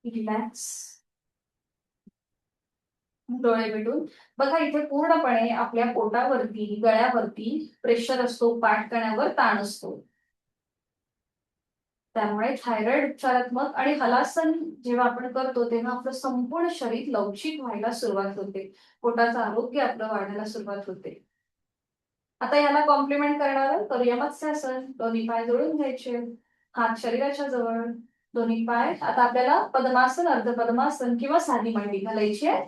रिलॅक्स. डोळे मिटून बघा, इथे पूर्णपणे आपल्या पोटावरती, गळ्यावरती प्रेशर असतो, पाठकण्यावर ताण असतो. त्यामुळे थायरॉइड उपचारात्मक आणि हलासन जेव्हा आपण करतो तेव्हा आपलं संपूर्ण शरीर लवचिक व्हायला सुरुवात होते, पोटाचं आरोग्य आपलं वाढायला सुरुवात होते. आता याला कॉम्प्लिमेंट करणार करूया मत्स्यासन. दोन्ही पाय जोडून घ्यायचे, हात शरीराच्या जवळ, दोन्ही पाय. आता आपल्याला पद्मासन, अर्ध पद्मासन किंवा साधी मांडी घालायची आहे.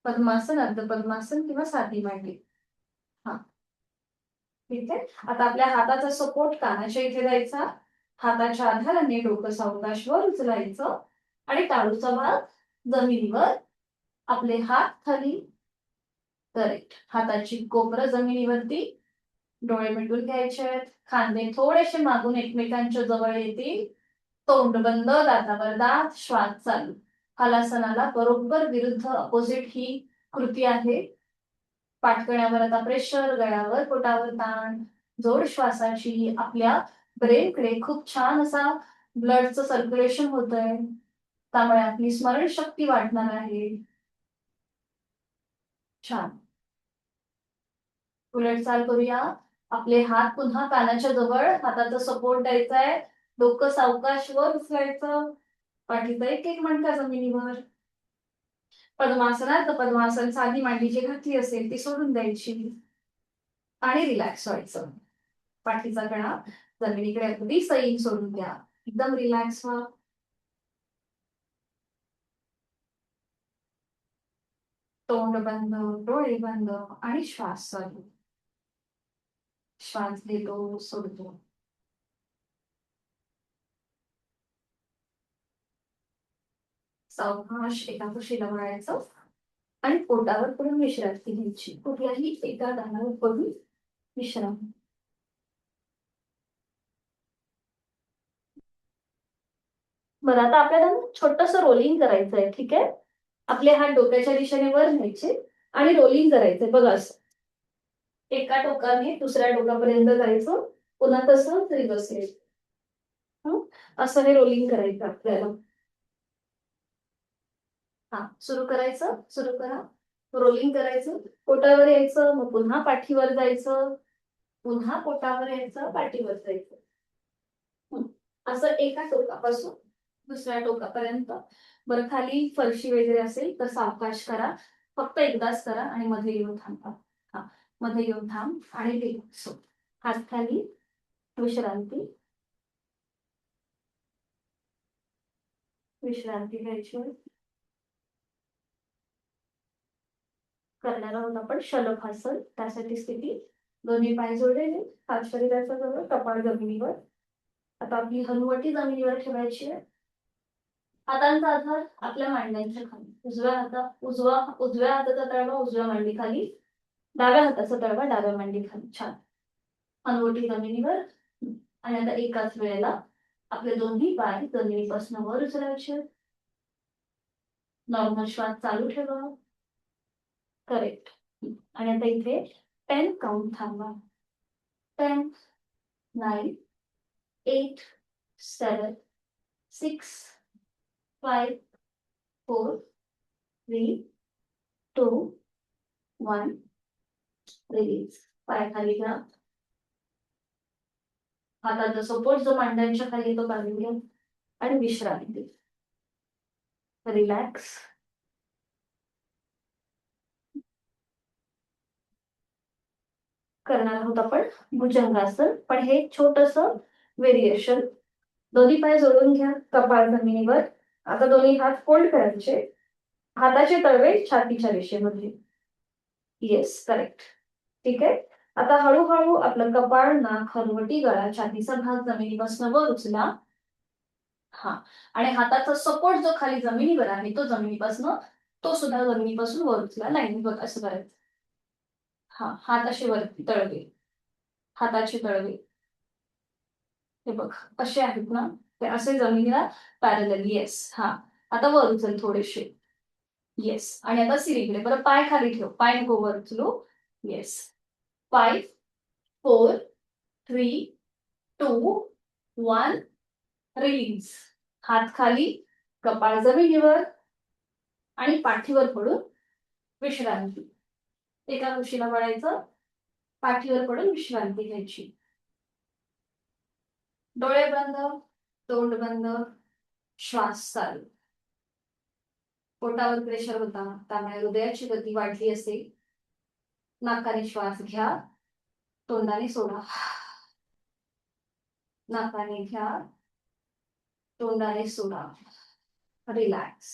पद्मासन, अर्ध पद्मासन किंवा साधी मांडी. हा, ठीक आहे. आता आपल्या हाताचा सपोर्ट कानाच्या इथे द्यायचा. हाताच्या आधाराने डोकं सावकाश वर उचलायचं आणि टाळूचा भाग जमिनीवर, आपले हात खाली. करेक्ट. हाताची कोपरं जमिनीवरती, डोळे मिटून घ्यायचे आहेत. खांदे थोडेसे मागून एकमेकांच्या जवळ येतील. तोंड बंद, दातावर दात, श्वास चालू. हलासनाला बरोबर विरुद्ध अपोजिट ही कृती आहे. पाठकण्यावर आता प्रेशर, गळ्यावर, पोटावर ताण. जोड श्वासाची. आपल्या ब्रेनकडे खूप छान असा ब्लडचं सर्क्युलेशन होतंय, त्यामुळे आपली स्मरणशक्ती वाढणार आहे. छान. उलटचाल करूया. आपले हात पुन्हा कानाच्या जवळ, हाताचा सपोर्ट द्यायचा आहे. डोकं सावकाश वर उचलायचं, पाठीचा एक एक मणका जमिनीवर. पद्मासनात पद्मासन, साधी मांडी जी घातली असेल ती सोडून द्यायची आणि रिलॅक्स व्हायचं. पाठीचा कणा जमिनीकडे अगदी सैल सोडून द्या. एकदम रिलॅक्स व्हा. तोंड बंद, डोळे बंद आणि श्वास चालू. श्वास घेतो, सोडतो. सावकाश एका कुशीला वळायचं आणि पोटावर पडून विश्रांती घ्यायची. कुठल्याही एका दानावर पडून विश्राम. बरं, आता आपल्याला छोटस रोलिंग करायचं आहे. ठीक आहे. आपले हात डोक्याच्या दिशेने वर न्यायचे आणि रोलिंग करायचंय. बघा असं एका टोकाने दुसऱ्या टोकापर्यंत जायचं, पुन्हा तसं रिव्हर्स यायचं. असं हे रोलिंग करायचं आपल्याला. हा, सुरू करायचं. सुरू करा. रोलिंग करायचं, पोटावर यायचं, मग पुन्हा पाठीवर जायचं, पुन्हा पोटावर यायचं, पाठीवर जायचं. असं एका टोकापासून दुसऱ्या टोकापर्यंत. बरं, खाली फरशी वगैरे असेल तर सावकाश करा. फक्त एकदाच करा आणि मध्ये येऊन थांबा. हा, मध्ये येऊन थांब आणि रिलॅक्स. हात खाली, विश्रांती. विश्रांती घ्यायची. करणार आहोत आपण शलभासन. त्यासाठी स्थिती, दोन्ही पाय जोडलेले, हात शरीराच्या जवळ, कपाळ जमिनीवर. आता आपली हनुवटी जमिनीवर ठेवायची आहे. हातांचा आधार आपल्या मांड्यांच्या खाली. उजव्या हाताचा तळवा उजव्या मांडी खाली, डाव्या हाताचा तळवा डाव्या मांडी खाली. छान. हनुवटी जमिनीवर. आणि आता एकाच वेळेला आपले दोन्ही पाय जमिनीपासून वर उचलायचे. नॉर्मल श्वास चालू ठेवा. करेक्ट. आणि आता इथे 10 काउंट थांबा. 10, 9, 8, 7, 6, 5, 4, 3, 2, 1. रिलीज. पाय खाली घ्या. हाताचा सपोर्ट जो मांड्यांच्या खाली तो काढून घ्या आणि विश्रांती. रिलॅक्स. करणार आहोत आपण भुजंगासन, पण हे छोटस व्हेरिएशन. दोन्ही पाय जोडून घ्या कपाळ जमिनीवर. आता दोन्ही हात फोल्ड करायचे. हाताचे तळवे छातीच्या दिशेमध्ये. Yes, correct. ठीक आहे. आता हळूहळू आपलं कपाळ, नाक, हनुवटी, गळा, छातीचा भाग जमिनीपासून वर उचला. हा, आणि हाताचा सपोर्ट जो खाली जमिनीवर आहे तो जमिनीपासून, तो सुद्धा जमिनीपासून वर उचला. लाईन बघ असं करायचं. हा, हात असे वरती तळवे, हाताचे तळवे हे बघ असे आहेत ना, ते असे जमिनीला पॅरलल. येस. हा, आता वर उचल थोडेसे. येस. आणि आता सिरीकडे. बरं, पाय खाली ठेव, पाय नको वर उचलू. येस. 5, 4, 3, 2, 1. रिलीज. हात खाली, कपाळ जमिनीवर आणि पाठीवर पडून विश्रांती. एका कुशीला पडायचं, पाठीवर पडून विश्रांती घ्यायची. डोळे बंद, तोंड बंद, श्वास चालू. पोटावर प्रेशर होता, त्यामुळे हृदयाची गती वाढली असेल. नाकाने श्वास घ्या, तोंडाने सोडा. नाकाने घ्या, तोंडाने सोडा. रिलॅक्स.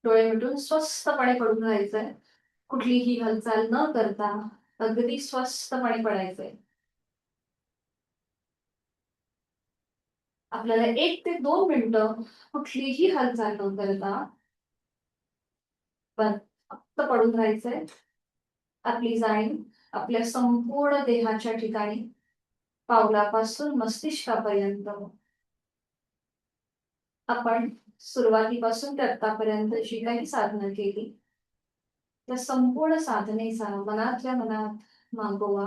डोळे मिटून स्वस्थपणे पडून राहायचंय. कुठलीही हालचाल न करता अगदी स्वस्थपणे पडायचंय. आपल्याला 1 ते 2 मिनिटं कुठलीही हालचाल न करता पण फक्त पडून राहायचंय. आपली जाणीव आपल्या संपूर्ण देहाच्या ठिकाणी, पावलापासून मस्तिष्कापर्यंत. आपण सुरुवातीपासून ते आतापर्यंत जी काही साधना केली त्या संपूर्ण साधनेचा मनातल्या मनात मागोवा.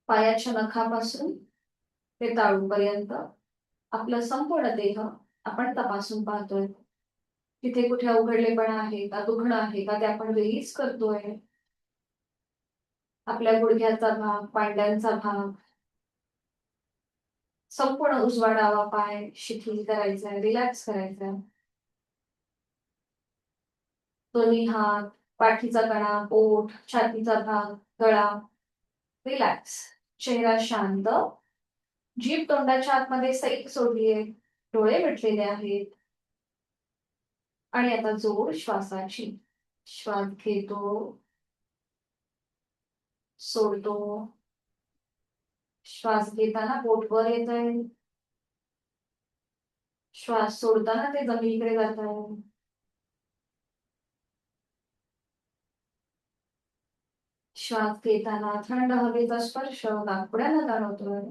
पायाच्या नखापासून ते ताळूपर्यंत आपला संपूर्ण देह आपण तपासून पाहतोय. तिथे कुठे अवघडलेपणा आहे का, दुखणं आहे का, ते आपण रिलीज करतोय. आपल्या गुडघ्याचा भाग, पांड्यांचा भाग, संपूर्ण उजवा डावा पाय शिथिल करायचा आहे, रिलॅक्स करायचा आहे. दोन्ही हात, पाठीचा कणा, पोट, छातीचा भाग, गळा, रिलॅक्स. चेहरा शांत, जीभ तोंडाच्या आतमध्ये सैल सोडली आहे, डोळे मिटलेले आहेत. आणि आता जोड श्वासाची. श्वास घेतो, सोडतो. श्वास घेताना पोट वर येत आहे, श्वास सोडताना ते जमिनीकडे जात आहे. श्वास घेताना थंड हवेचा स्पर्श नाकपुड्याला जाणवतोय.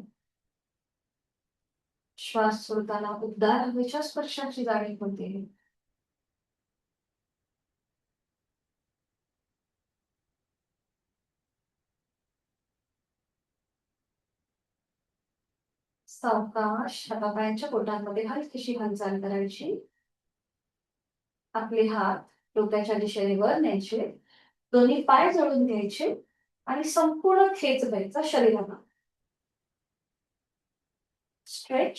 श्वास सोडताना उबदार हवेच्या स्पर्शाची जाणीव होते. सावकाश हातापायांच्या बोटांमध्ये हलकीशी हालचाल करायची. आपले हात डोक्याच्या दिशेने वर न्यायचे, दोन्ही पाय जोडून घ्यायचे आणि संपूर्ण खेच द्यायचा शरीराला. Stretch,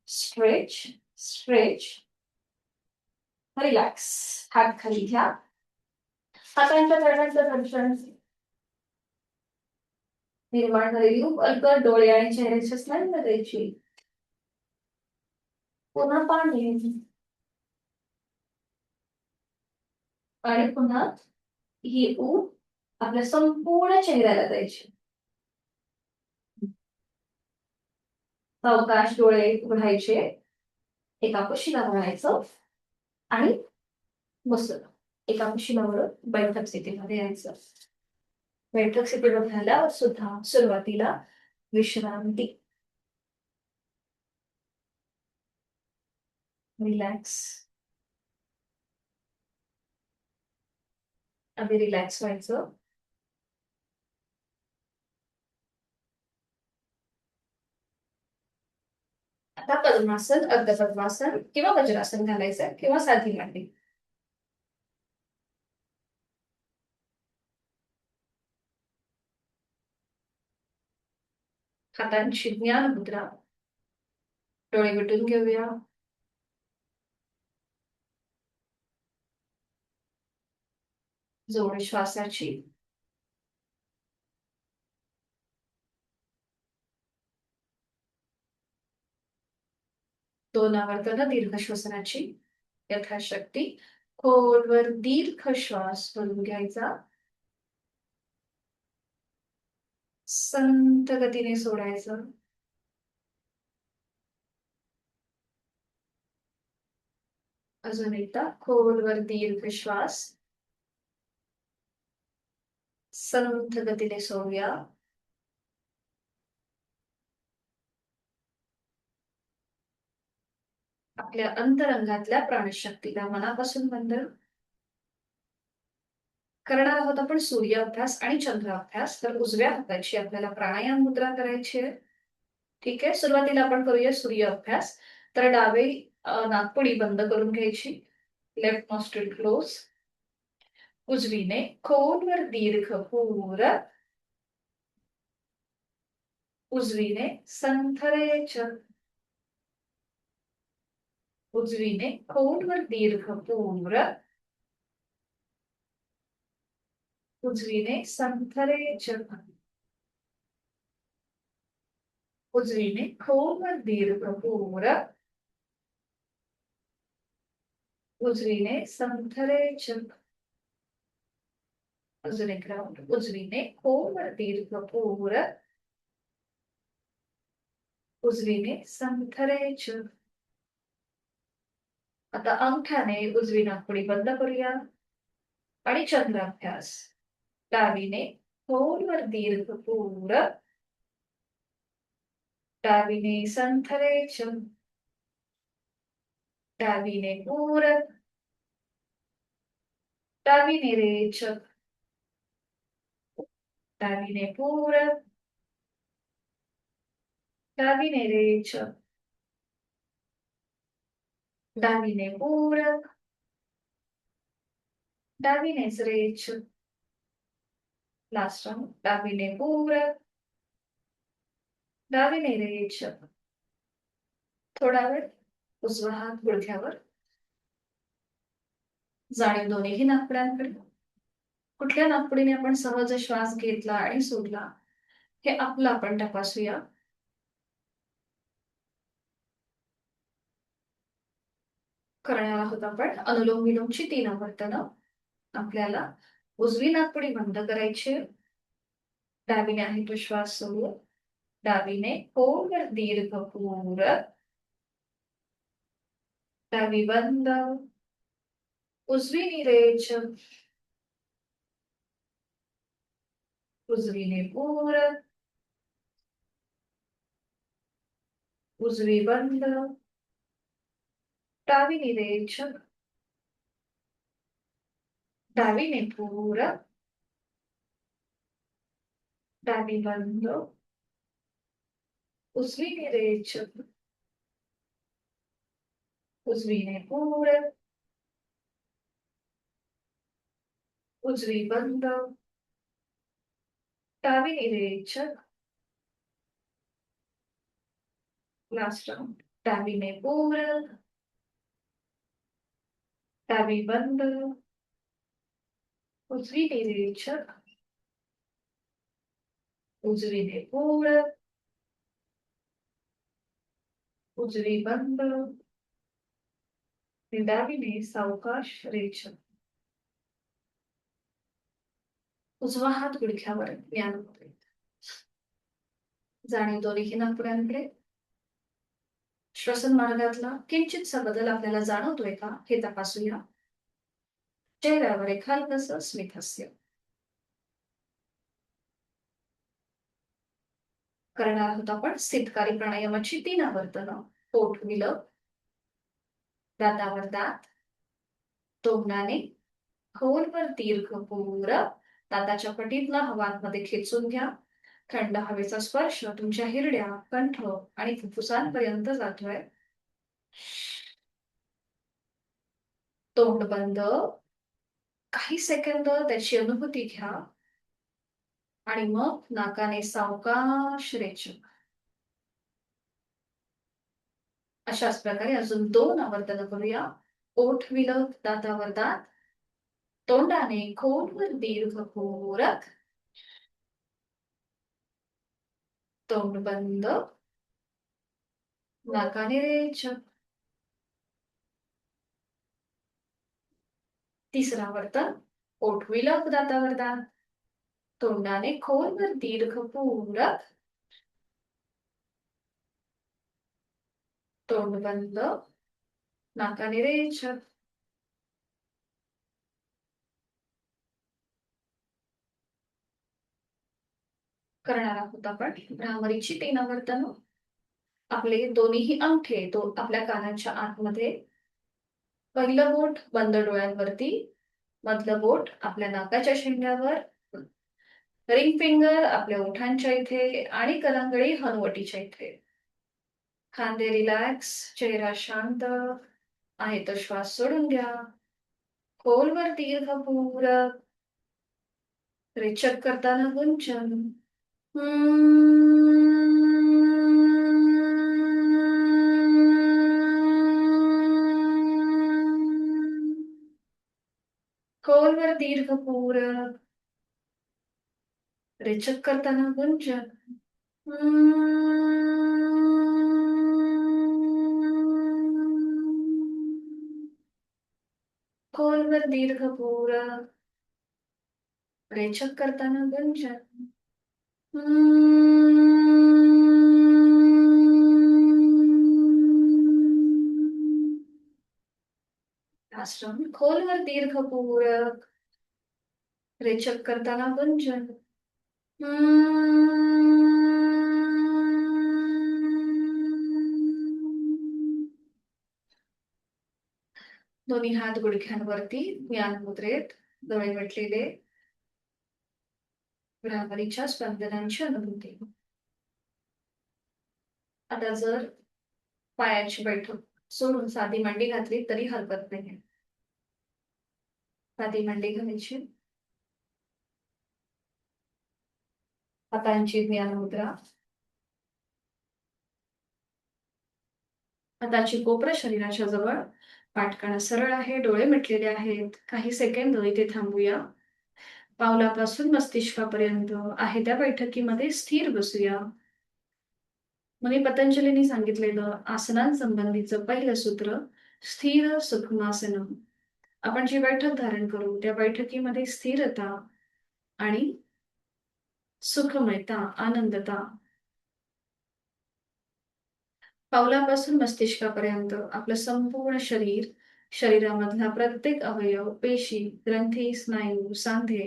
stretch, stretch. रिलॅक्स. हात खाली घ्या. हातांच्या तळव्यांचं घर्षण निर्माण झालेली अलगद डोळे आणि चेहऱ्याच्या स्नायूंना द्यायची. पुन्हा पाणी आणि पुन्हा ही ऊब आपल्या संपूर्ण चेहऱ्याला द्यायची. सावकाश डोळे उघडायचे, एका कुशीला वळायचं आणि बसलं. एका कुशीलावर बैठक स्थितीमध्ये यायचं. बैठक स्थितीवर झाल्यावर सुद्धा सुरुवातीला विश्रांती. रिलॅक्स. आधी रिलॅक्स व्हायचं. आता पद्मासन, अर्ध पद्मासन किंवा वज्रासन घालायचं किंवा साधी मांडी. हातांची ज्ञान मुद्रा. डोळे मिटून घेऊया. जोड श्वासाची. दोन आवर्तन दीर्घ श्वसनाची. यथाशक्ती खोलवर दीर्घ श्वास भरून घ्यायचा, संत गतीने सोडायचं. अजून एकदा खोलवर दीर्घ श्वास, संथ गतीने सोडूया. आपल्या अंतरंगातल्या प्राणशक्तीला मनापासून वंदन करणार आहोत आपण. सूर्य अभ्यास आणि चंद्र अभ्यास. तर उजव्या हाताची आपल्याला प्राणायाम मुद्रा करायची आहे. ठीक आहे, सुरुवातीला आपण करूया सूर्य अभ्यास. तर डावे नाकपुडी बंद करून घ्यायची. Left nostril close. उजवीने खोलवर दीर्घ पूरक. उजवीने संथरेच. उजवीने खोलवर दीर्घ पूरक. उजवीने संथरेच. उजवीने खोलवर दीर्घ पूरक. उजवीने संथरेच. अजून एक राऊंड. उजवीने खोलवर दीर्घ पूरक. उजवीने संथरेच. आता अंगठ्याने उजवी नाकपुडी बंद करूया आणि चंद्र अभ्यास. डावीने खोलवर दीर्घ पूरक. डावीने संथरेच. डावीने पूरक. डावीने रेच. डावीने पूरक. डावीने रेच. डावीने पूरक. डावीनेच रेच. Last round. डावीने पूरक. डावीने रेच. थोडा वेळ उजवा हात गुडघ्यावर. जाणीव दोन्ही नाकपुड्यांकडे. कुठल्या नाकपुडीने आपण सहज श्वास घेतला आणि सोडला हे आपलं आपण तपासूया. करणार आहोत आपण अनुलोम विलोमची 3 आवर्तनं. आपल्याला उजवी नाकपुडी बंद करायची आहे. डावीने आहे तो श्वास सोडून डावीने खोलवर दीर्घ पूरक, डावी बंद, उजवी निरेच, उजवीने पूरक, उजवी बंद, डावी निरेच, डावीने पूरक, डावी बंद, उजवी निरेच, उजवीने पूरक, उजवी बंद, डावी निरेच, लास्ट राउंड, डावीने पूरक, डावी बंद, उजवी निरेच, उजवीने पूरक, उजवी बंद, डावीने सावकाश रेच. उजवा हात गुडघ्यावर ज्ञान मुद्रेत. जाणीव दोन्ही नाकपुड्यांकडे. श्वसन मार्गातला किंचितसा बदल आपल्याला जाणवतोय का हे तपासूया. चेहऱ्यावर एक हलकसं स्मितहास्य. करणार आहोत आपण स्थितकारी प्राणायामाची 3 आवर्तनं. पोट विलग, दातावर दात, तोंडाने खोलवर दीर्घ पूरक, दाताच्या पटीतला हवा आतमध्ये खेचून घ्या. थंड हवेचा स्पर्श तुमच्या हिरड्या, कंठ आणि फुफ्फुसांपर्यंत जातोय. तोंड बंद, काही सेकंद त्याची अनुभूती घ्या आणि मग नाकाने सावकाश रेचक. अशाच प्रकारे अजून 2 आवर्तनं करूया. ओठ विलग, दातावर दात, तोंडाने खोलवर दीर्घ पूरक, तोंड बंद, नाकाने रेचक. तिसरं आवर्तन. ओठ विलग, दातावर दात, तोंडाने खोलवर दीर्घ पूरक, तोंड बंद, नाकाने रेचक. करणार आहोत आपण भ्रामरीची 3 आवर्तनं. आपले दोन्हीही अंगठे तो आपल्या कानाच्या आतमध्ये. पहिलं बोट बंद डोळ्यांवरती, मधलं बोट आपल्या नाकाच्या शेंड्यावर, रिंग फिंगर आपल्या ओठांच्या इथे आणि करंगळी हनुवटीच्या इथे. खांदे रिलॅक्स, चेहरा शांत. आहे तो श्वास सोडून घ्या. खोलवर दीर्घ पूरक, रेचक करताना गुंजन. खोलवर दीर्घ पूरक, रेचक करताना गुंजन. खोलवर दीर्घ पूरक, रेचक करताना गुंजन. आश्रम खोलवर दीर्घ पूरक, रेचक करताना गुंजन. दोन्ही हात गुडघ्यांवरती ज्ञान मुद्रेत, डोळे मिटलेले. भ्रामरीच्या स्पंदनांची अनुभूती. आता जर पायाची बैठक सोडून साधी मांडी घातली तरी हरकत नाही. साधी मांडी घालायची. हातांची ज्ञान मुद्रा. हाताची कोपरं शरीराच्या जवळ, पाठकाणा सरळ आहे, डोळे मिटलेले आहेत. काही सेकंद इथे थांबूया. पावलापासून मस्तिष्कापर्यंत आहे त्या बैठकीमध्ये स्थिर बसूया. मुनी पतंजलींनी सांगितलेलं आसनांसंबंधीचं पहिलं सूत्र स्थिर सुखमासनं. आपण जी बैठक धारण करू त्या बैठकीमध्ये स्थिरता आणि सुखमयता, आनंदता. पावलापासून मस्तिष्कापर्यंत आपलं संपूर्ण शरीर, शरीरामधला प्रत्येक अवयव, पेशी, ग्रंथी, स्नायू, सांधे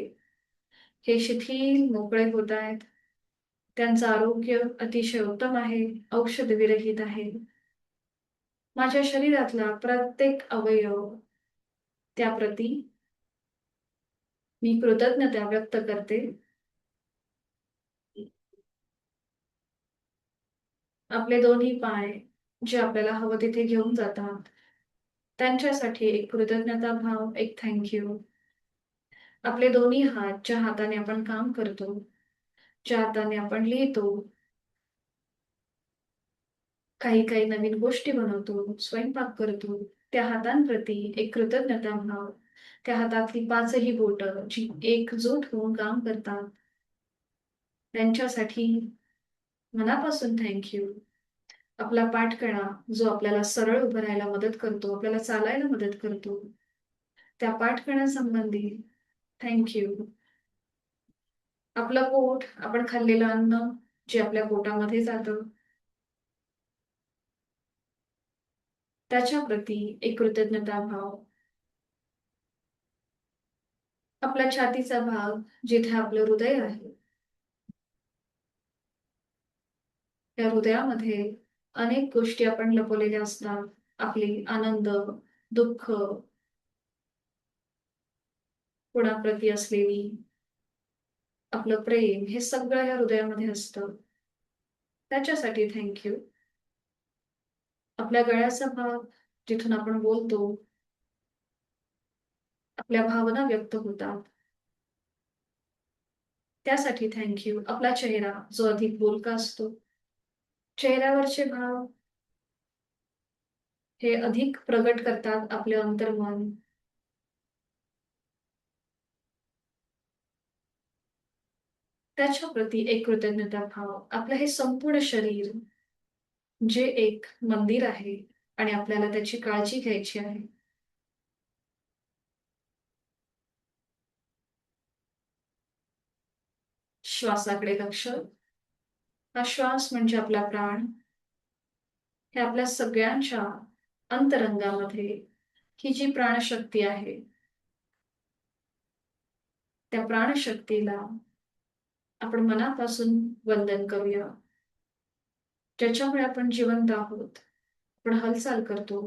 हे शिथिल मोकळे होत आहेत. त्यांचं आरोग्य अतिशय उत्तम आहे, औषधविरहित आहे. माझ्या शरीरातला प्रत्येक अवयव त्याप्रती मी कृतज्ञता व्यक्त करते. आपले दोन्ही पाय जे आपल्याला हवं तिथे घेऊन जातात, त्यांच्यासाठी एक कृतज्ञता भाव, एक थँक यू. आपले दोन्ही हात ज्या हाताने आपण काम करतो, ज्या हाताने आपण लिहितो, काही नवीन गोष्टी बनवतो, स्वयंपाक करतो, त्या हातांप्रती एक कृतज्ञता भाव. त्या हातातली 5ही बोटं जी एकजूट होऊन काम करतात, त्यांच्यासाठी मनापासून थँक यू. आपला पाठकणा जो आपल्याला सरळ उभं राहायला मदत करतो, आपल्याला चालायला मदत करतो, त्या पाठकण्यासंबंधी थँक यू. आपलं पोट, आपण खाल्लेलं अन्न जे आपल्या पोटामध्ये जातं, त्याच्याप्रती एक कृतज्ञता भाव. आपला छातीचा भाग जिथे आपलं हृदय आहे, त्या हृदयामध्ये अनेक गोष्टी आपण लपवलेल्या असतात. आपली आनंद, दुःख, कोणाप्रती असलेली आपलं प्रेम हे सगळं या हृदयामध्ये असतं. त्याच्यासाठी थँक यू. आपल्या गळ्याचा भाग जिथून आपण बोलतो, आपल्या भावना व्यक्त होतात, त्यासाठी थँक यू. आपला चेहरा जो अधिक बोलका असतो, चेहऱ्यावरचे भाव हे अधिक प्रगट करतात आपले अंतर्मन. त्याच्याप्रती एक कृतज्ञता भाव. आपलं हे संपूर्ण शरीर जे एक मंदिर आहे आणि आपल्याला त्याची काळजी घ्यायची आहे. श्वासाकडे लक्ष. हा श्वास म्हणजे आपला प्राण. हे आपल्या सगळ्यांच्या अंतरंगामध्ये ही जी प्राणशक्ती आहे, त्या प्राणशक्तीला आपण मनापासून वंदन करूया. ज्याच्यामुळे आपण जिवंत आहोत, आपण हालचाल करतो.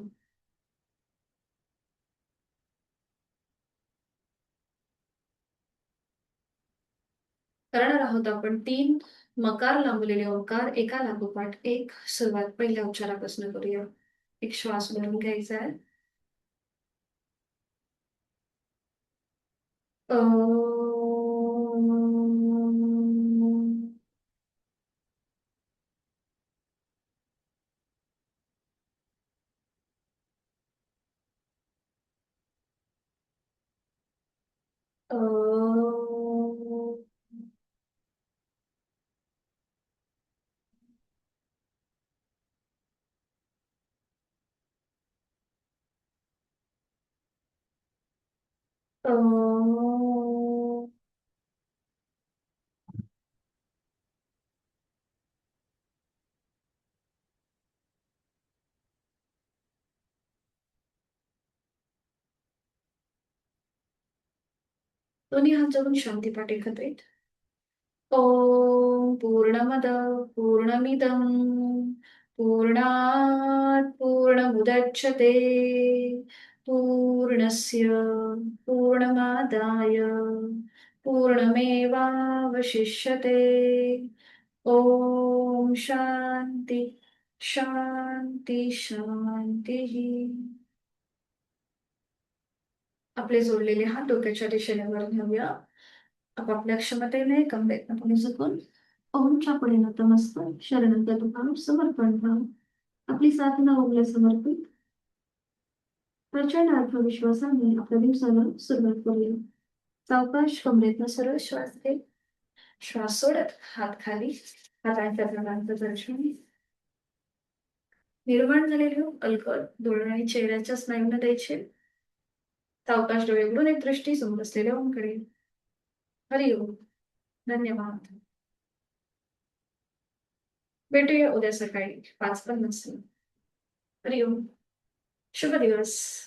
करणार आहोत आपण 3 मकार लांबलेले ओंकार एका लागोपाठ एक. सुरुवात पहिल्या उच्चारापासून करूया. एक श्वास भरून घ्यायचा आहे. दोन्ही हात जोडून शांती पाठ एकत्र येत. ॐ पूर्णमद पूर्णमिदं पूर्णात् पूर्णमुदच्यते पूर्णस्य पूर्णमादाय पूर्णमेवावशिष्यते. ॐ शांती शांती शांतीः. आपले जोडलेले हात डोक्याच्या दिशेने वर घेऊया. आपापल्या क्षमतेने कमरेतनं पुढे झुकून ओमच्या पुढे नतमस्तक शरणगत भाव समर्पण भाव. आपली साधना ओमला समर्पित प्रचंड आत्मविश्वासाने आपल्या दिवसाला सुरुवात करूया. सावकाश कमरेतनं सरळ श्वास घे. श्वास सोडत हात खाली, हातांच्या तळांचं दर्शन. निर्माण झालेले अलगद डोळे आणि चेहऱ्याच्या स्नायूंना द्यायचे. सावकाश डोळे उघडून एक दृष्टी समोर असलेल्या ओमकडे. हरिओम. धन्यवाद. भेटूया उद्या सकाळी 5:50. हरिओम. शुभ दिवस.